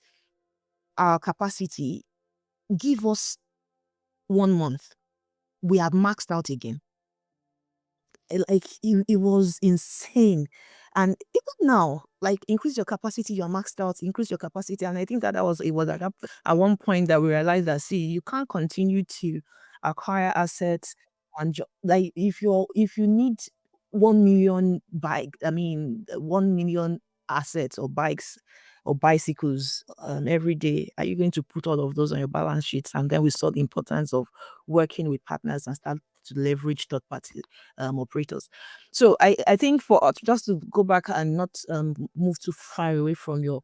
our capacity, give us 1 month, we have maxed out again. Like it was insane. And even now, like increase your capacity, you're maxed out, increase your capacity. And I think that it was at one point that we realized that see, you can't continue to acquire assets and like if you need 1 million bike, 1 million assets or bikes or bicycles every day, are you going to put all of those on your balance sheets? And then we saw the importance of working with partners and start to leverage third party operators. So I think for us, just to go back and not move too far away from your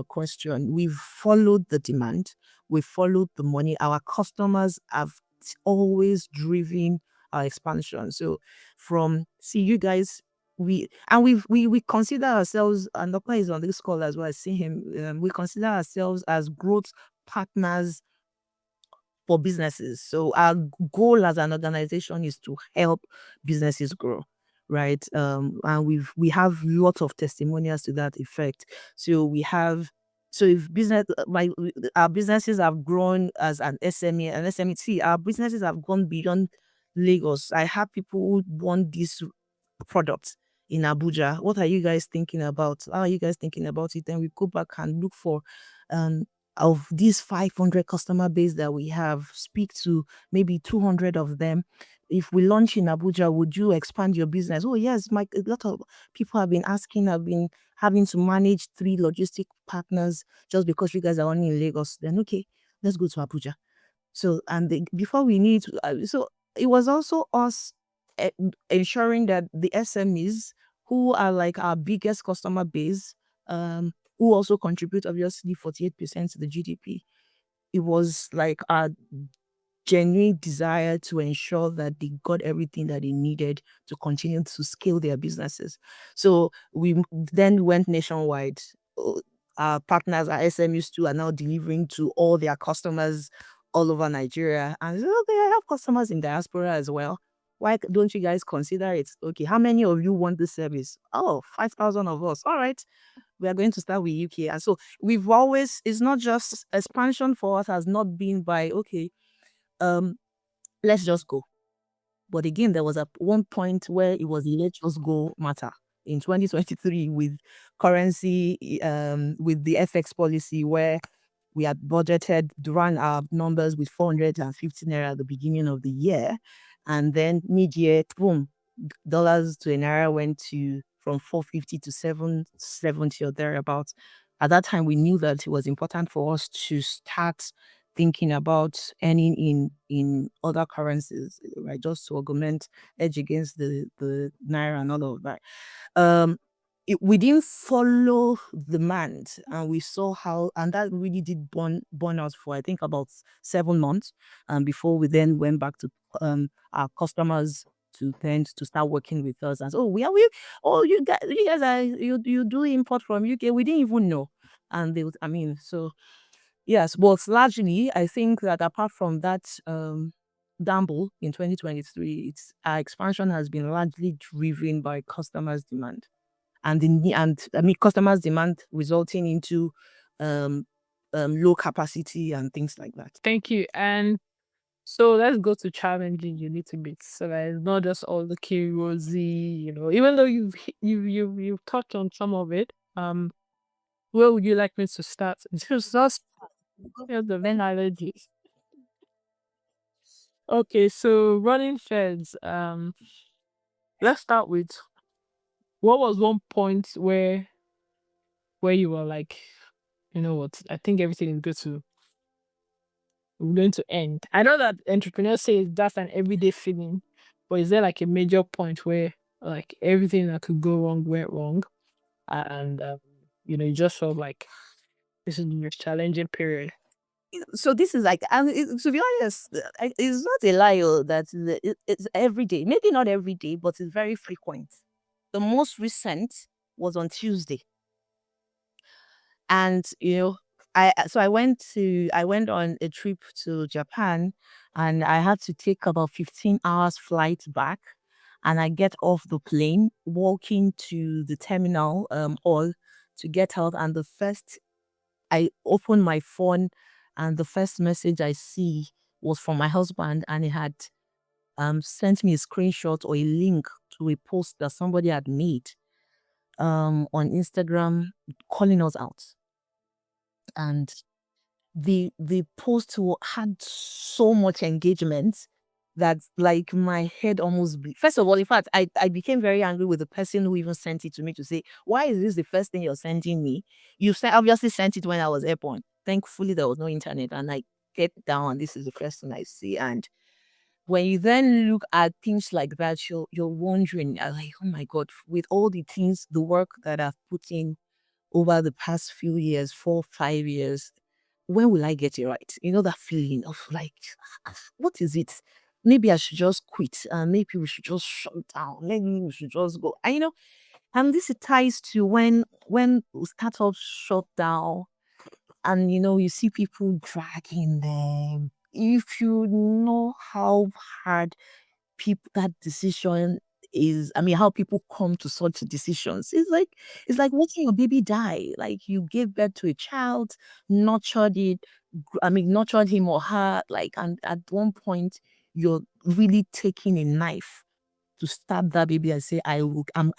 question, we've followed the demand, we followed the money. Our customers have always driven our expansion. So from see you guys. We consider ourselves, and Dr. is on this call as well. I see him. We consider ourselves as growth partners for businesses. So our goal as an organization is to help businesses grow, right? And we have lots of testimonials to that effect. So we have so if business my our businesses have grown as an SME and SME, see, our businesses have gone beyond Lagos. I have people who want this product in Abuja. What are you guys thinking about? How are you guys thinking about it? Then we go back and look for um of these 500 customer base that we have, speak to maybe 200 of them. If we launch in Abuja, would you expand your business? Oh yes, a lot of people have been asking, have been having to manage 3 logistic partners just because you guys are only in Lagos. Then okay, let's go to Abuja. So, before we need, so it was also us eh, ensuring that the SMEs, who are like our biggest customer base, who also contribute obviously 48% to the GDP. It was like our genuine desire to ensure that they got everything that they needed to continue to scale their businesses. So then went nationwide. Uh, Our partners, our SMUs too, are now delivering to all their customers all over Nigeria. And so, okay, I have customers in diaspora as well. Why don't you guys consider it? Okay, how many of you want this service? Oh, 5,000 of us. All right, we are going to start with UK. And so it's not just expansion for us has not been by, okay, um, let's just go. But again, there was a one point where it was let's just go matter in 2023 with currency, with the FX policy where we had budgeted to run our numbers with 450 naira at the beginning of the year. And then mid year, boom, dollars to a naira went to from 450 to 770 or thereabouts. At that time, we knew that it was important for us to start thinking about earning in other currencies, right? Just to augment edge against the naira and all of that. Um, we didn't follow demand, and we saw how, and that really did burn us for I think about 7 months, before we then went back to our customers to tend to start working with us and say, oh, oh, you guys are you do import from UK. We didn't even know, and they would, I mean, so yes, but largely I think that apart from that gamble in 2023, it's our expansion has been largely driven by customers' demand and I mean customers' demand resulting into um, low capacity and things like that. Thank you. And so let's go to challenging you a little bit. So that it's not just all the key rosy, even though you've touched on some of it. Where would you like me to start? Just the main allergies. Okay, so running feds. Let's start with what was one point where you were like, you know what, I think everything is good to we're going to end. I know that entrepreneurs say that's an everyday feeling, but is there like a major point where like everything that could go wrong went wrong, and you just felt like this is your challenging period? So this is like, and to be honest, it's not a lie that it's every day. Maybe not every day, but it's very frequent. The most recent was on Tuesday, and I went on a trip to Japan, and I had to take about 15 hours flight back, and I get off the plane, walking to the terminal hall to get out, and the first I open my phone, and the first message I see was from my husband, and he had sent me a screenshot or a link to a post that somebody had made on Instagram calling us out. And the post had so much engagement that like my head almost first of all, in fact, I became very angry with the person who even sent it to me to say, why is this the first thing you're sending me? You obviously sent it when I was airborne. Thankfully there was no internet, and I get down and this is the first thing I see. And when you then look at things like that, you're wondering, like, oh my god, with all the things, the work that I've put in over the past few years, 4 5 years, when will I get it right? You know, that feeling of like, what is it? Maybe I should just quit, and maybe we should just shut down. Maybe we should just go. And and this ties to when startups shut down, and you see people dragging them. If you know how hard people that decision is, I mean, how people come to such decisions, it's like watching your baby die. Like, you gave birth to a child, nurtured it, nurtured him or her, like, and at one point you're really taking a knife to stab that baby and say, I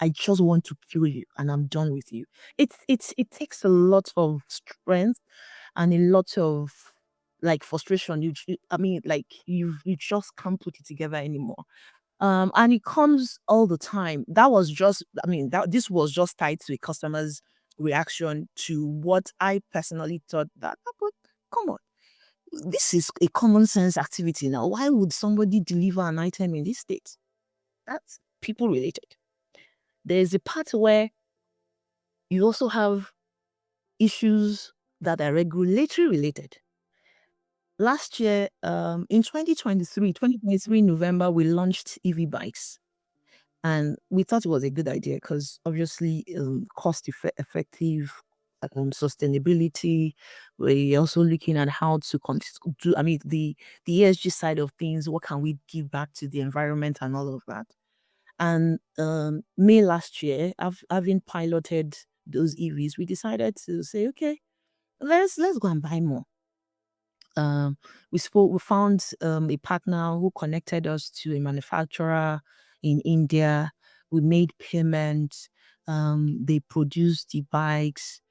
just want to kill you and I'm done with you. It takes a lot of strength and a lot of like frustration. I mean, like, you just can't put it together anymore. And it comes all the time. That was just, I mean, that this was just tied to a customer's reaction to what I personally thought that, but come on, this is a common sense activity now. Why would somebody deliver an item in this state? That's people related. There's a part where you also have issues that are regulatory related. Last year, in 2023 November, we launched EV bikes. And we thought it was a good idea because obviously effective, sustainability. We're also looking at how to do, I mean, the ESG side of things. What can we give back to the environment and all of that? And May last year, having piloted those EVs, we decided to say, okay, let's go and buy more. We found a partner who connected us to a manufacturer in India. We made payments. They produced the bikes,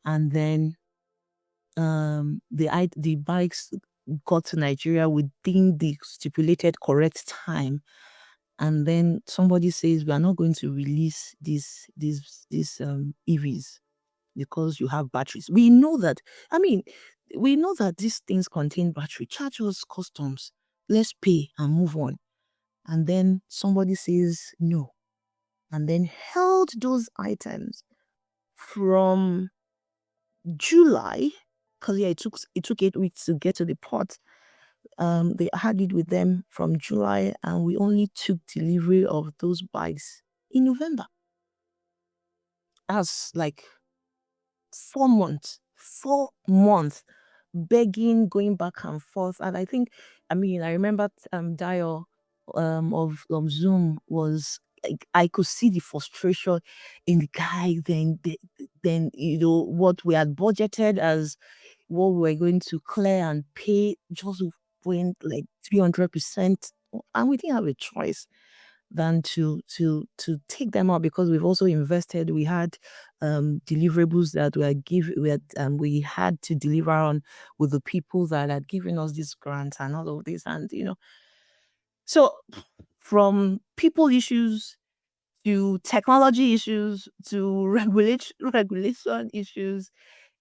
and then the bikes got to Nigeria within the stipulated correct time. and then somebody says we are not going to release these EVs because you have batteries. We know that. I mean, we know that these things contain battery. Charge us customs. Let's pay and move on. And then somebody says no, and then held those items from July, because yeah, it took 8 weeks to get to the port. They had it with them from July, and we only took delivery of those bikes in November. That's like 4 months. 4 months begging, going back and forth. And I remember Dio of Zoom was like, I could see the frustration in the guy. Then what we had budgeted as what we were going to clear and pay just went like 300%, and we didn't have a choice than to take them out, because we've also invested. We had deliverables that we had to deliver on with the people that had given us this grant and all of this. And so from people issues to technology issues to regulation issues,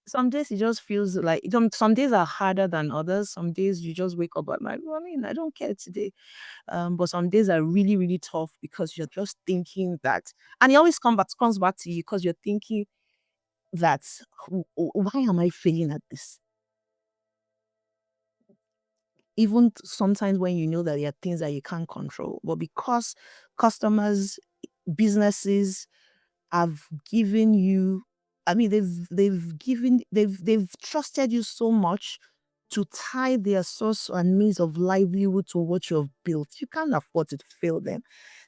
some days it just feels like some days are harder than others. Some days you just wake up at night, "Well, I mean, I don't care today." But some days are really, really tough because you're just thinking that, and it always comes back to you because you're thinking that, Why am I failing at this?" Even sometimes when you know that there are things that you can't control, but because customers, businesses have given you, I mean, they've trusted you so much to tie their source and means of livelihood to what you've built. You can't afford to fail them.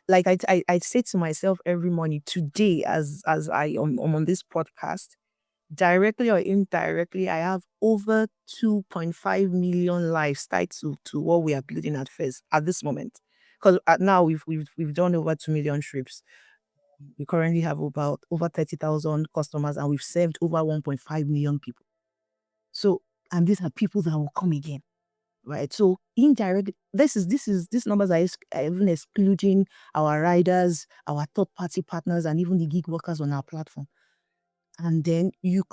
Like I say to myself every morning, today, I'm on this podcast, directly or indirectly, I have over 2.5 million lives tied to what we are building at Fez at this moment. Because now we've done over 2 million trips. We currently have about over 30,000 customers, and we've served over 1.5 million people. So, and these are people that will come again, right? So indirect, these numbers are even excluding our riders, our third party partners, and even the gig workers on our platform. And then you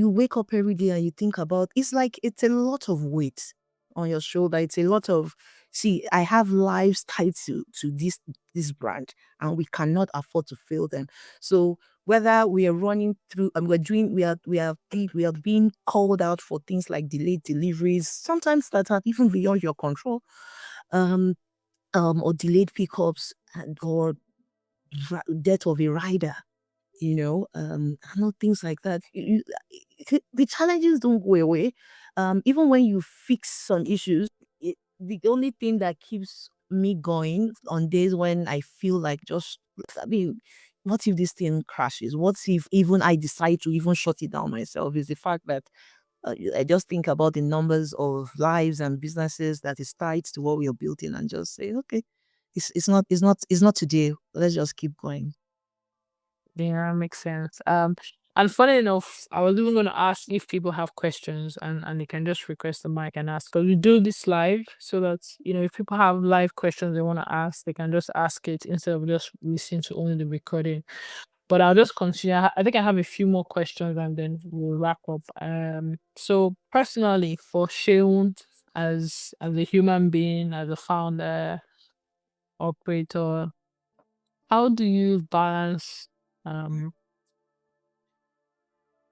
wake up every day and you think about, it's like it's a lot of weight on your shoulder. It's a lot of, see, I have lives tied to this brand, and we cannot afford to fail them. So whether we are running through and we are being called out for things like delayed deliveries, sometimes that are even beyond your control, um or delayed pickups, or death of a rider, I know things like that. The challenges don't go away. Even when you fix some issues, the only thing that keeps me going on days when I feel like, I mean, what if this thing crashes? What if even I decide to even shut it down myself? Is the fact that I just think about the numbers of lives and businesses that is tied to what we are building, and just say, okay, it's not today. Let's just keep going. Yeah, makes sense. And funny enough, I was even going to ask if people have questions, and they can just request the mic and ask, because we do this live so that, if people have live questions they want to ask, they can just ask it instead of just listening to only the recording. But I'll just continue. I think I have a few more questions and then we'll wrap up. So personally, for Seun, as a human being, as a founder, operator, how do you balance um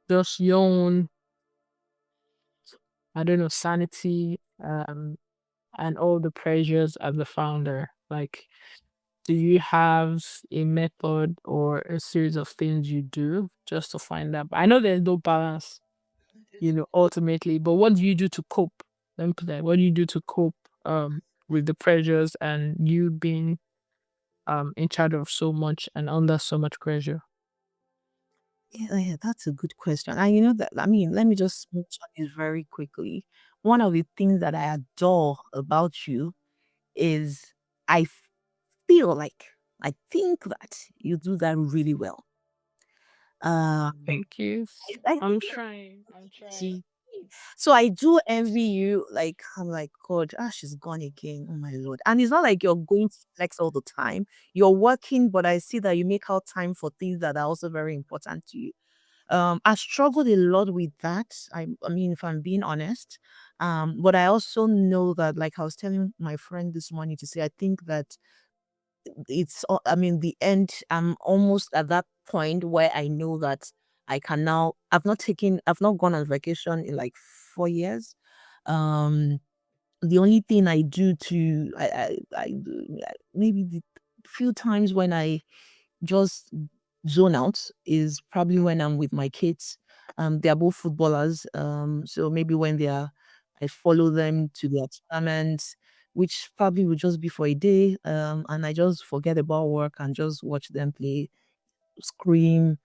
just your own, I don't know, sanity, and all the pressures as a founder? Like, do you have a method or a series of things you do just to find that? I know there's no balance, ultimately, but what do you do to cope? Let me put that. What do you do to cope with the pressures and you being in charge of so much and under so much pressure? Yeah, that's a good question. And you know that, I mean, let me just touch on this very quickly. One of the things that I adore about you is, I feel like, I think that you do that really well. Um, Thank you. I I'm think trying. I'm see, trying. So I do envy you. Like, I'm like, God, she's gone again. Oh my Lord. And it's not like you're going to flex all the time. You're working, but I see that you make out time for things that are also very important to you. I struggled a lot with that. I mean, if I'm being honest. But I also know that, like I was telling my friend this morning to say, I think that I mean, the end, I'm almost at that point where I know that I can now, I've not gone on vacation in like 4 years. Um, the only thing I do maybe the few times when I just zone out is probably when I'm with my kids. They're both footballers. So maybe when I follow them to their tournaments, which probably will just be for a day. And I just forget about work and just watch them play, scream,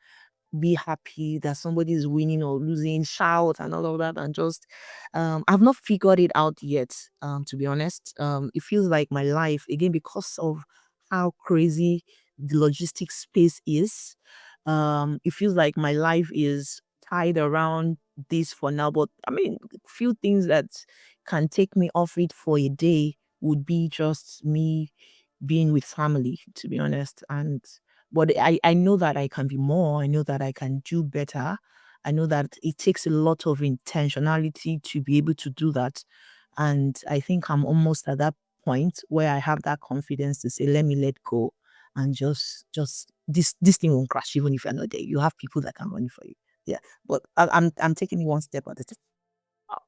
be happy that somebody is winning or losing, shout and all of that, and just I've not figured it out yet. To be honest, it feels like my life again because of how crazy the logistics space is. It feels like my life is tied around this for now. But I mean, few things that can take me off it for a day would be just me being with family, to be honest. And but I know that I can be more. I know that I can do better. I know that it takes a lot of intentionality to be able to do that. And I think I'm almost at that point where I have that confidence to say, let me let go and just this thing won't crash even if you're not there. You have people that can run it for you. Yeah. But I'm taking it one step at a time. Oh,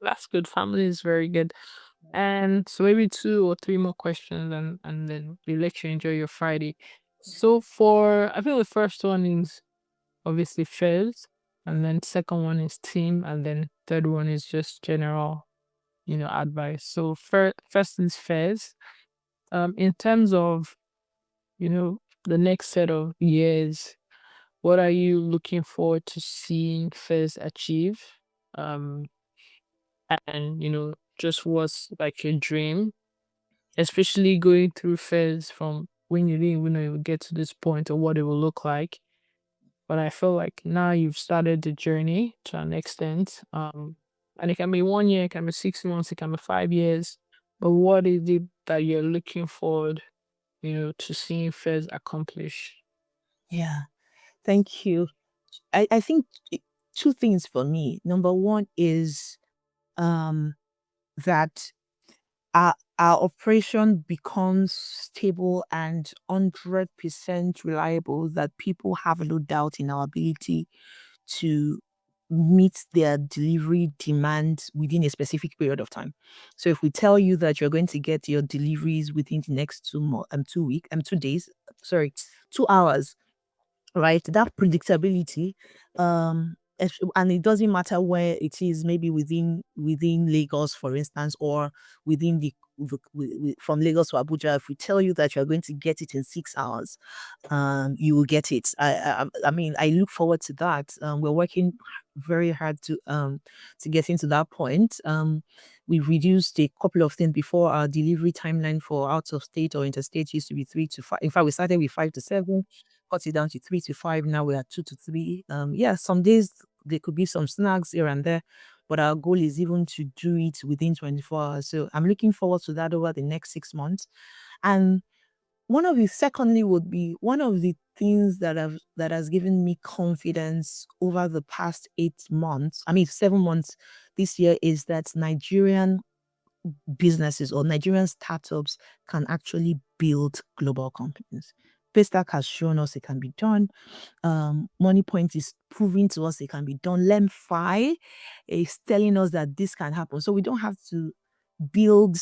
that's good. Family is very good. And so maybe two or three more questions, and then we let you enjoy your Friday. So for I think the first one is obviously Fez, and then second one is team, and then third one is just general, advice. So first is Fez. In terms of, the next set of years, what are you looking forward to seeing Fez achieve? Um, and just what's like your dream, especially going through Fez from when you didn't even know you would get to this point or what it will look like. But I feel like now you've started the journey to an extent. And it can be 1 year, it can be 6 months, it can be 5 years. But what is it that you're looking forward, to seeing Fez accomplish? Yeah. Thank you. I think two things for me. Number one is um that our operation becomes stable and 100% reliable, that people have no doubt in our ability to meet their delivery demands within a specific period of time. So if we tell you that you're going to get your deliveries within the next 2 week, 2 days, sorry, 2 hours, right? That predictability, and it doesn't matter where it is, maybe within Lagos, for instance, or within from Lagos to Abuja. If we tell you that you're going to get it in 6 hours, you will get it. I mean, I look forward to that. We're working very hard to get into that point. We reduced a couple of things before. Our delivery timeline for out of state or interstate used to be 3 to 5. In fact, we started with 5 to 7, cut it down to 3 to 5. Now we are 2 to 3. Yeah, some days there could be some snags here and there, but our goal is even to do it within 24 hours. So I'm looking forward to that over the next 6 months. And secondly, would be one of the things that has given me confidence over the past 8 months. I mean, 7 months this year, is that Nigerian businesses or Nigerian startups can actually build global companies. Paystack has shown us it can be done. Moneypoint is proving to us it can be done. Lemfi is telling us that this can happen. So we don't have to build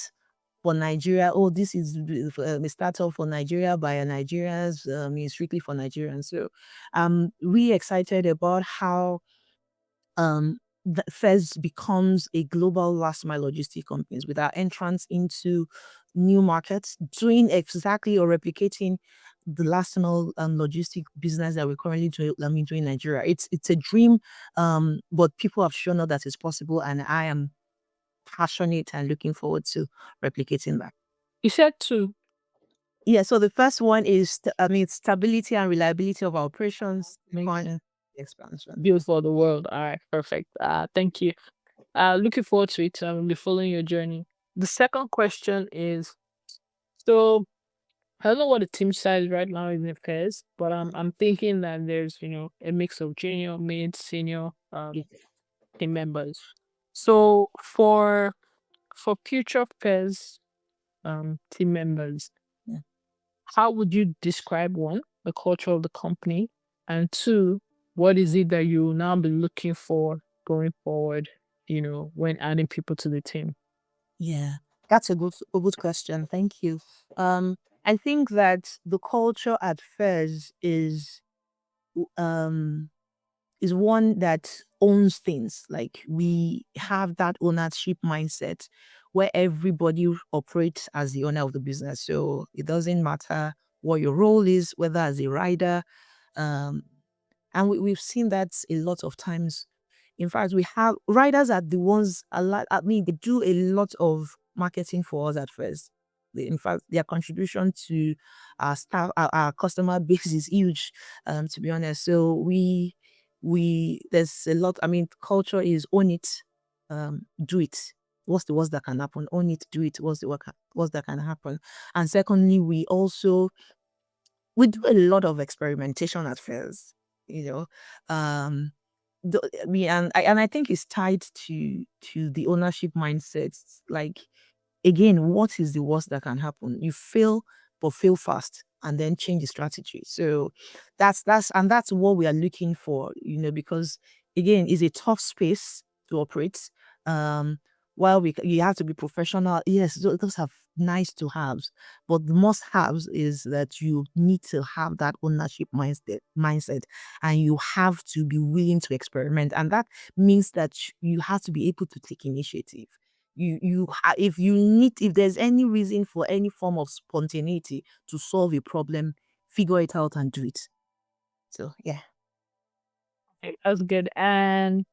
for Nigeria. Oh, this is a startup for Nigeria by a Nigerians. It's strictly for Nigerians. So, we excited about how the Fez becomes a global last mile logistic companies with our entrance into new markets, doing exactly or replicating the last mile logistic business that we're currently doing in Nigeria. It's a dream, but people have shown us that it's possible, and I am passionate and looking forward to replicating that. You said two. Yeah, so the first one is, I mean, stability and reliability of our operations. Makes sense. expansion. build for the world. All right, perfect. Thank you. Looking forward to it. I will be following your journey. The second question is, so I don't know what the team size right now is in Fez, but I'm thinking that there's a mix of junior, mid, senior Yeah. team members. So for future Fez team members, Yeah. how would you describe one, the culture of the company, and two, what is it that you will now be looking for going forward, when adding people to the team? Yeah, that's a good question. Thank you. I think that the culture at Fairs um is one that owns things. Like we have that ownership mindset where everybody operates as the owner of the business. So it doesn't matter what your role is, whether as a rider, um, and we've seen that a lot of times. In fact, we have riders are the ones a lot. I mean, they do a lot of marketing for us at first. In fact, their contribution to our staff, our customer base is huge. To be honest, so we there's a lot. I mean, culture is own it, do it. What's the worst that can happen? Own it, do it. What's that can happen? And secondly, we do a lot of experimentation at first, you know. Um and I think it's tied to the ownership mindset. Like again, what is the worst that can happen? You fail, but fail fast and then change the strategy. So that's what we are looking for, because again, it's a tough space to operate. Um, while you have to be professional, yes, those have nice to haves, but the must haves is that you need to have that ownership mindset, and you have to be willing to experiment, and that means that you have to be able to take initiative. If there's any reason for any form of spontaneity to solve a problem, figure it out and do it. So yeah. Okay, that's good. And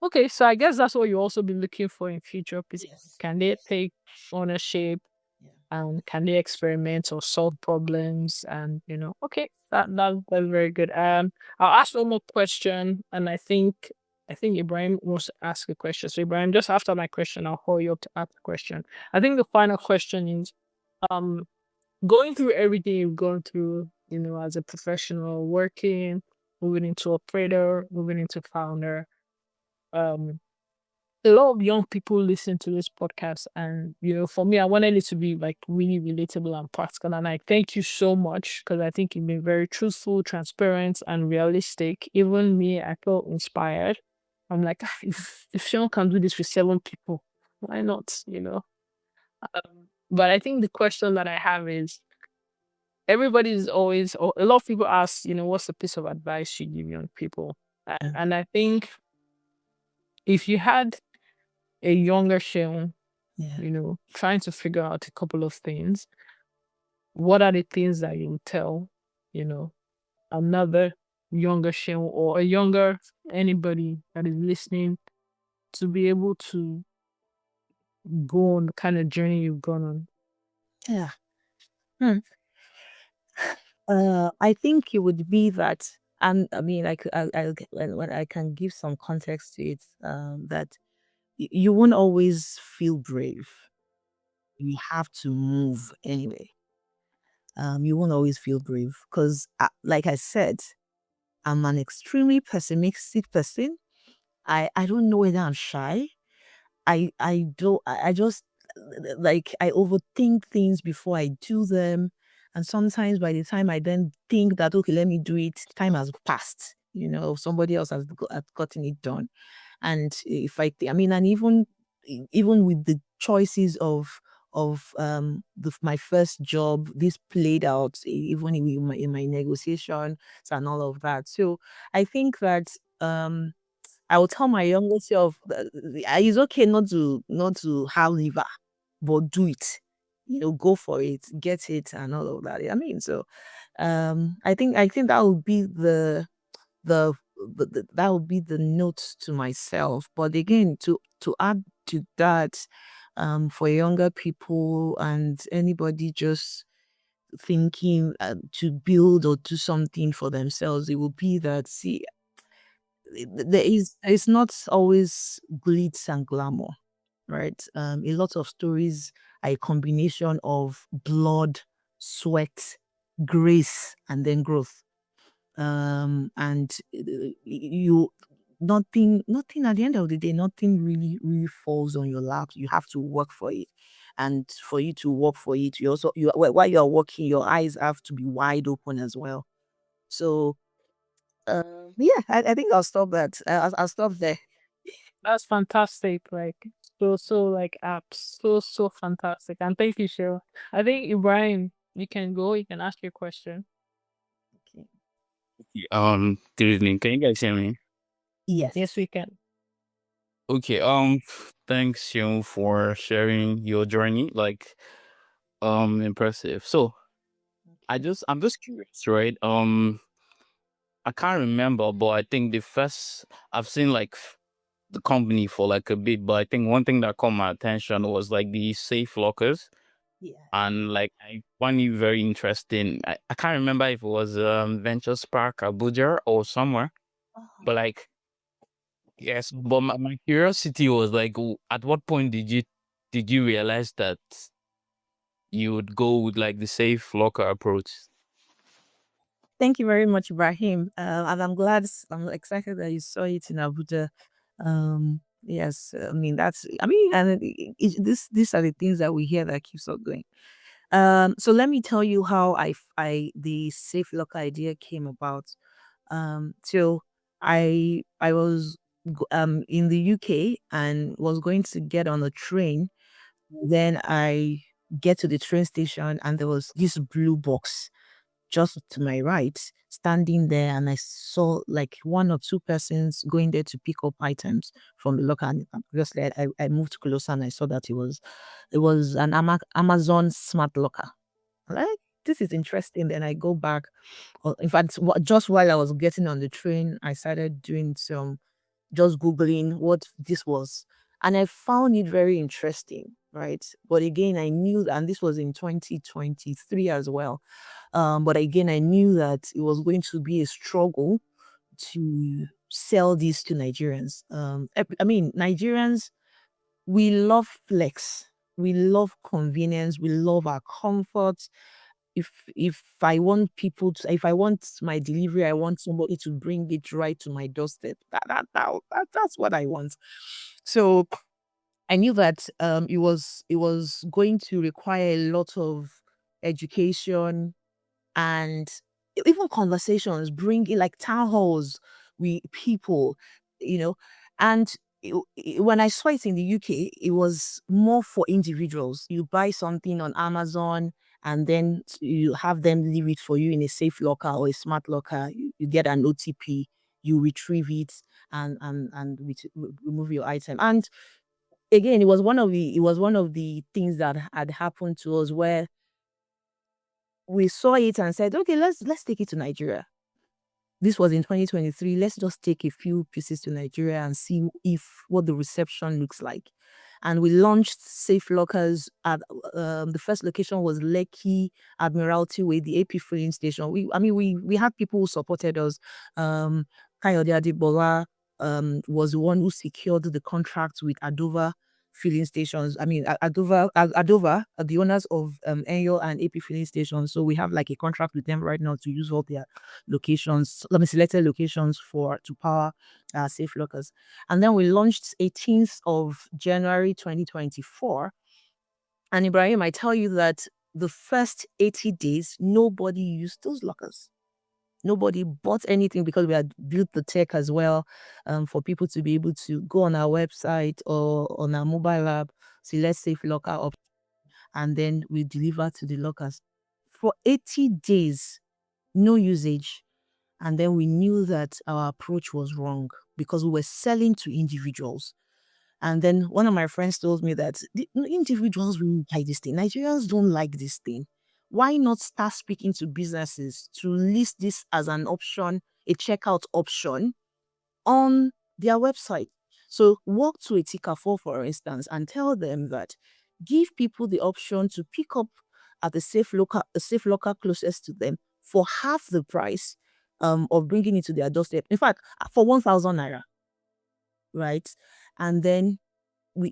okay, so I guess that's what you also be looking for in future people. Yes. Can they take ownership, Yeah. and can they experiment or solve problems? And okay, that's very good. I'll ask one more question, and I think Ibrahim wants to ask a question. So Ibrahim, just after my question, I'll call you up to ask a question. I think the final question is, um, going through everything you've gone through, as a professional, working, moving into operator, moving into founder. Um, a lot of young people listen to this podcast, and for me, I wanted it to be like really relatable and practical. And I thank you so much, because I think you've been very truthful, transparent, and realistic. Even me, I felt inspired. I'm like, if Sean can do this with 7 people, why not? But I think the question that I have is, everybody is always, or a lot of people ask, what's the piece of advice you give young people? Yeah. And I think, if you had a younger Sean, Yeah. trying to figure out a couple of things, what are the things that you would tell, you know, another younger Sean, or a younger anybody that is listening, to be able to go on the kind of journey you've gone on? Yeah. Hmm. I think it would be that, and I mean, when I can give some context to it, that you won't always feel brave. You have to move anyway. You won't always feel brave because, like I said, I'm an extremely pessimistic person. I don't know whether I'm shy. I don't I just like I overthink things before I do them. And sometimes by the time I then think that okay, let me do it, time has passed. Somebody else has gotten it done. And if I mean, and even with the choices of my first job, this played out even in my negotiations and all of that. So I think that I will tell my younger self that it's okay not to have liver, but do it. Go for it, get it, and all of that. I mean, so I think that would be the, that would be the note to myself. But again, to add to that, for younger people and anybody just thinking to build or do something for themselves, it will be that, see. there is, it's not always glitz and glamour, right? A lot of stories are a combination of blood, sweat, grace, and then growth. And you nothing at the end of the day, nothing really falls on your lap. You have to work for it, and for you to work for it, you also, while you're working, your eyes have to be wide open as well. So yeah, I think I'll stop that. I'll stop there. That's fantastic. Like so like apps. So fantastic. And thank you, Cheryl. I think Ibrahim, you can go, you can ask your question. Okay. Good evening. Can you guys hear me? Yes. Yes, we can. Okay. Thanks, for sharing your journey. Like, impressive. So, I'm just curious, right? I can't remember, but I think the first I've seen like the company for like a bit, but I think one thing that caught my attention was like the safe lockers, Yeah. and like I find it very interesting. I can't remember if it was Venture Spark Abuja or somewhere, Oh, but like, yes, but my curiosity was like, at what point did you realize that you would go with like the safe locker approach? thank you very much, Ibrahim. And I'm excited that you saw it in Abuja. Yes, I mean and these are the things that we hear that keeps us going. So let me tell you how the safe locker idea came about. So I was in the UK and was going to get on a train. Then I get to the train station and there was this blue box just to my right, standing there, and I saw like one or two persons going there to pick up items from the locker. And obviously, I moved closer and I saw that it was an Amazon smart locker. Like, this is interesting. Then I go back. In fact, just while I was getting on the train, I started doing some just Googling what this was. And I found it very interesting, right? But again, I knew, and this was in 2023 as well. But again, I knew that it was going to be a struggle to sell these to Nigerians. I mean, Nigerians, we love flex, we love convenience, we love our comfort. If I want my delivery, I want somebody to bring it right to my doorstep. That's what I want. So I knew that it was going to require a lot of education and even conversations, bringing like town halls with people, you know. And when I saw it in the UK, it was more for individuals. You buy something on Amazon and then you have them leave it for you in a safe locker or a smart locker. You get an OTP, you retrieve it and remove your item. And again, it was one of the things that had happened to us where we saw it and said, okay, let's take it to Nigeria. This was in 2023. Let's just take a few pieces to Nigeria and see if what the reception looks like. And we launched safe lockers at the first location was Lekki Admiralty Way, the AP filling station. We had people who supported us. Kayode Adebola was the one who secured the contract with Adova filling stations. I mean, Adova are the owners of Enyo and AP filling stations. So we have like a contract with them right now to use all their locations, let me selected locations for to power safe lockers. And then we launched 18th of January 2024. And Ibrahim, I tell you that the first 80 days, nobody used those lockers. Nobody bought anything because we had built the tech as well, for people to be able to go on our website or on our mobile app, select safe locker up, and then we deliver to the lockers. For 80 days, no usage. And then we knew that our approach was wrong because we were selling to individuals. And then one of my friends told me that the individuals will like this thing. Nigerians don't like this thing. Why not start speaking to businesses to list this as an option, a checkout option on their website? So walk to a Tikafo, for instance, and tell them that give people the option to pick up at a safe locker closest to them for half the price, of bringing it to their doorstep. In fact, for 1,000 naira, right? And then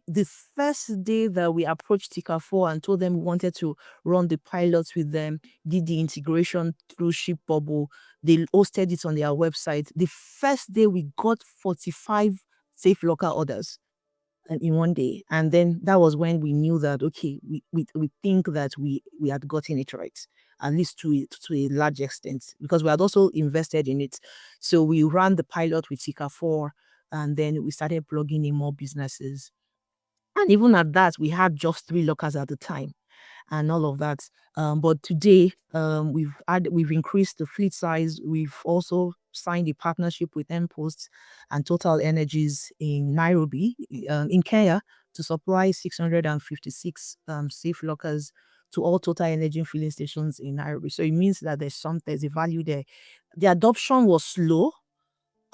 the first day that we approached Tika4 and told them we wanted to run the pilots with them, did the integration through Ship Bubble, they hosted it on their website. The first day we got 45 safe locker orders in one day. And then that was when we knew that, okay, we think that we had gotten it right, at least to a large extent, because we had also invested in it. So we ran the pilot with Tika4, and then we started plugging in more businesses. And even at that, we had just 3 lockers at the time and all of that. But today, we've increased the fleet size. We've also signed a partnership with MPost and Total Energies in Nairobi, in Kenya, to supply 656 safe lockers to all Total Energy filling stations in Nairobi. So it means that there's a value there. The adoption was slow,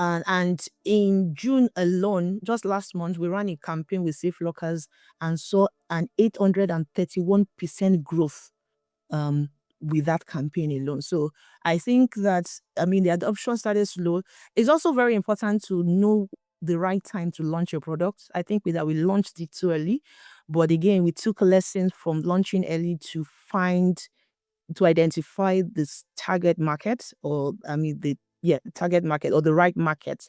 and in June alone, just last month, we ran a campaign with Safe Lockers and saw an 831% growth with that campaign alone. So I think that, I mean, the adoption started slow. It's also very important to know the right time to launch your product. I think that we launched it too early, but again, we took lessons from launching early to identify this target market, or I mean the target market, or the right market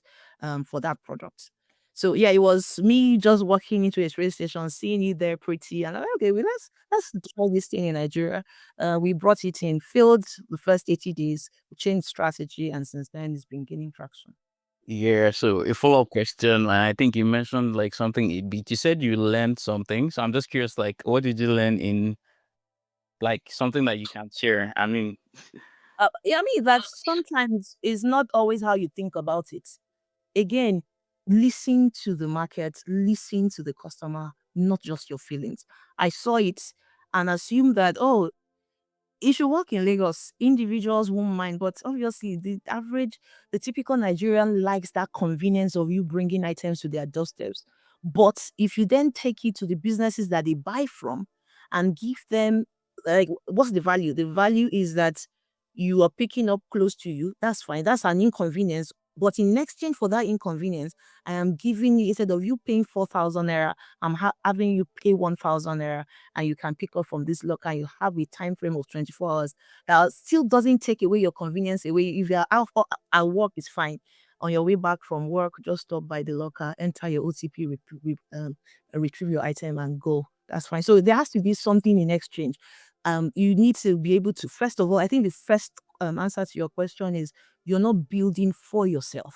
for that product. So yeah, it was me just walking into a train station, seeing it there pretty, and I'm like, okay, well, let's try this thing in Nigeria. We brought it in, failed the first 80 days, we changed strategy, and since then it's been gaining traction. Yeah, so a follow-up question, and I think you mentioned like something a bit. You said you learned something, so I'm just curious, like, what did you learn in like something that you can share? I mean, Yeah, I mean that sometimes is not always how you think about it. Again, listen to the market, listen to the customer, not just your feelings. I saw it and assumed that, oh, if you work in Lagos, individuals won't mind, but obviously the typical Nigerian likes that convenience of you bringing items to their doorsteps. But if you then take it to the businesses that they buy from and give them, like, what's the value? The value is that you are picking up close to you. That's fine. That's an inconvenience. But in exchange for that inconvenience, I am giving you, instead of you paying 4,000 naira, I'm having you pay 1,000 naira, and you can pick up from this locker. You have a time frame of 24 hours. That still doesn't take away your convenience away. If you're out at work, it's fine. On your way back from work, just stop by the locker, enter your OTP, retrieve your item, and go. That's fine. So there has to be something in exchange. You need to be able to, first of all, I think the first answer to your question is, you're not building for yourself.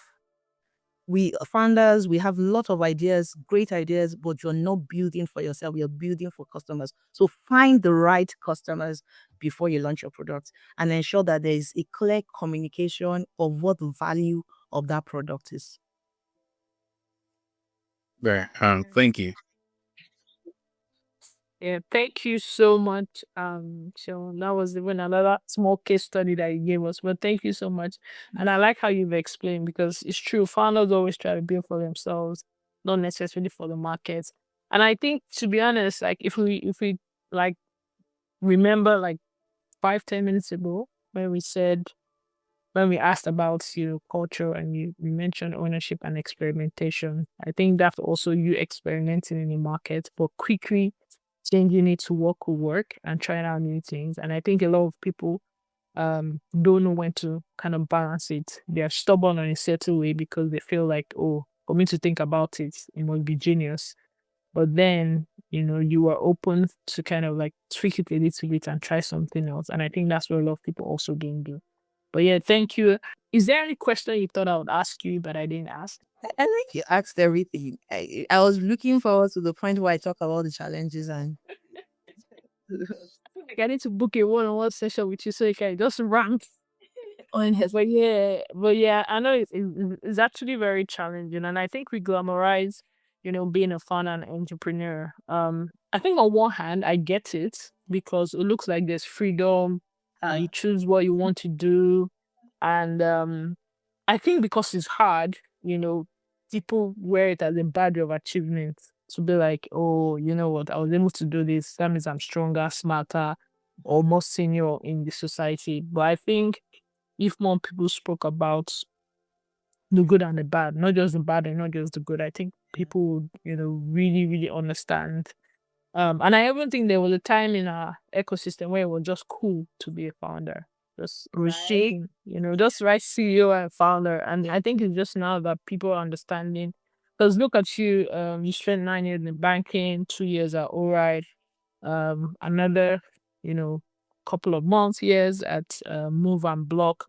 We founders, we have a lot of ideas, great ideas, but you're not building for yourself, you're building for customers. So find the right customers before you launch your product, and ensure that there is a clear communication of what the value of that product is. right. Thank you. Yeah, thank you so much. So that was even another small case study that you gave us. But thank you so much. And I like how you've explained, because it's true. Founders always try to build for themselves, not necessarily for the market. And I think, to be honest, like if we like remember like 5-10 minutes ago, when we said, when we asked about culture, and you mentioned ownership and experimentation, I think that's also you experimenting in the market, but quickly changing it to what could work and trying out new things. And I think a lot of people don't know when to kind of balance it. They're stubborn in a certain way because they feel like, oh, for me to think about it, it must be genius. But then, you are open to kind of like tweak it a little bit and try something else. And I think that's what a lot of people also don't do. But yeah, thank you. Is there any question you thought I would ask you, but I didn't ask? I think you asked everything. I was looking forward to the point where I talk about the challenges and Like, I need to book a one-on-one session with you so you can just rant on his. But yeah, I know it's actually very challenging, and I think we glamorize, being a founder and entrepreneur. I think on one hand I get it, because it looks like there's freedom. You choose what you want to do, and I think because it's hard, people wear it as a badge of achievement, to be like, oh, you know what, I was able to do this. That means I'm stronger, smarter, or more senior in the society. But I think if more people spoke about the good and the bad, not just the bad and not just the good, I think people would, really, really understand. And I even think there was a time in our ecosystem where it was just cool to be a founder. Just Right. just right CEO and founder. And I think it's just now that people are understanding. Because look at you, you spent 9 years in banking, 2 years at All Right, another, couple of months, years at Move and Block,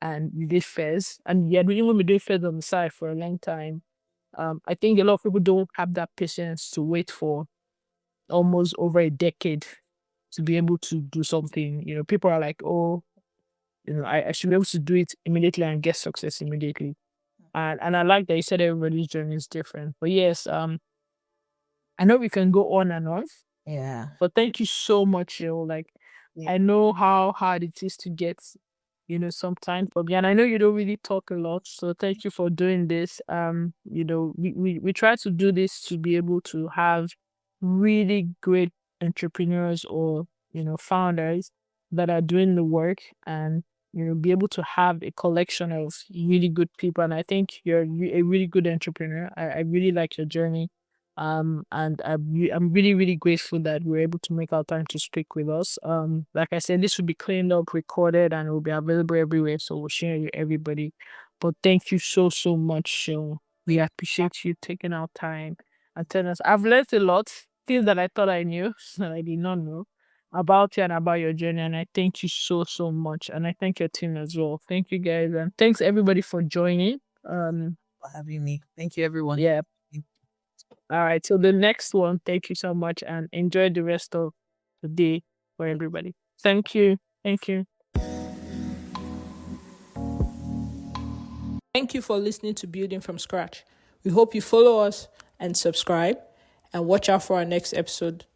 and you did Fez. And you had even been doing Fez on the side for a long time. I think a lot of people don't have that patience to wait for almost over a decade to be able to do something. People are like, oh, I should be able to do it immediately and get success immediately. And I like that you said everybody's journey is different. But yes, I know we can go on and on, Yeah. but thank you so much, Like, Yeah. I know how hard it is to get, sometimes from you. And I know you don't really talk a lot. So thank you for doing this. We try to do this to be able to have really great entrepreneurs or, founders that are doing the work, and, be able to have a collection of really good people. And I think you're a really good entrepreneur. I really like your journey. And I'm really, really grateful that we're able to make our time to speak with us. Like I said, this will be cleaned up, recorded, and it will be available everywhere. So we'll share it with everybody. But thank you so, so much, Sean. We appreciate you taking our time and telling us. I've learned a lot, things that I thought I knew that I did not know about you and about your journey. And I thank you so, so much. And I thank your team as well. Thank you guys. And thanks everybody for joining. For having me. Thank you, everyone. Yeah. All right. Till the next one. Thank you so much and enjoy the rest of the day for everybody. Thank you. Thank you. Thank you for listening to Building from Scratch. We hope you follow us and subscribe and watch out for our next episode.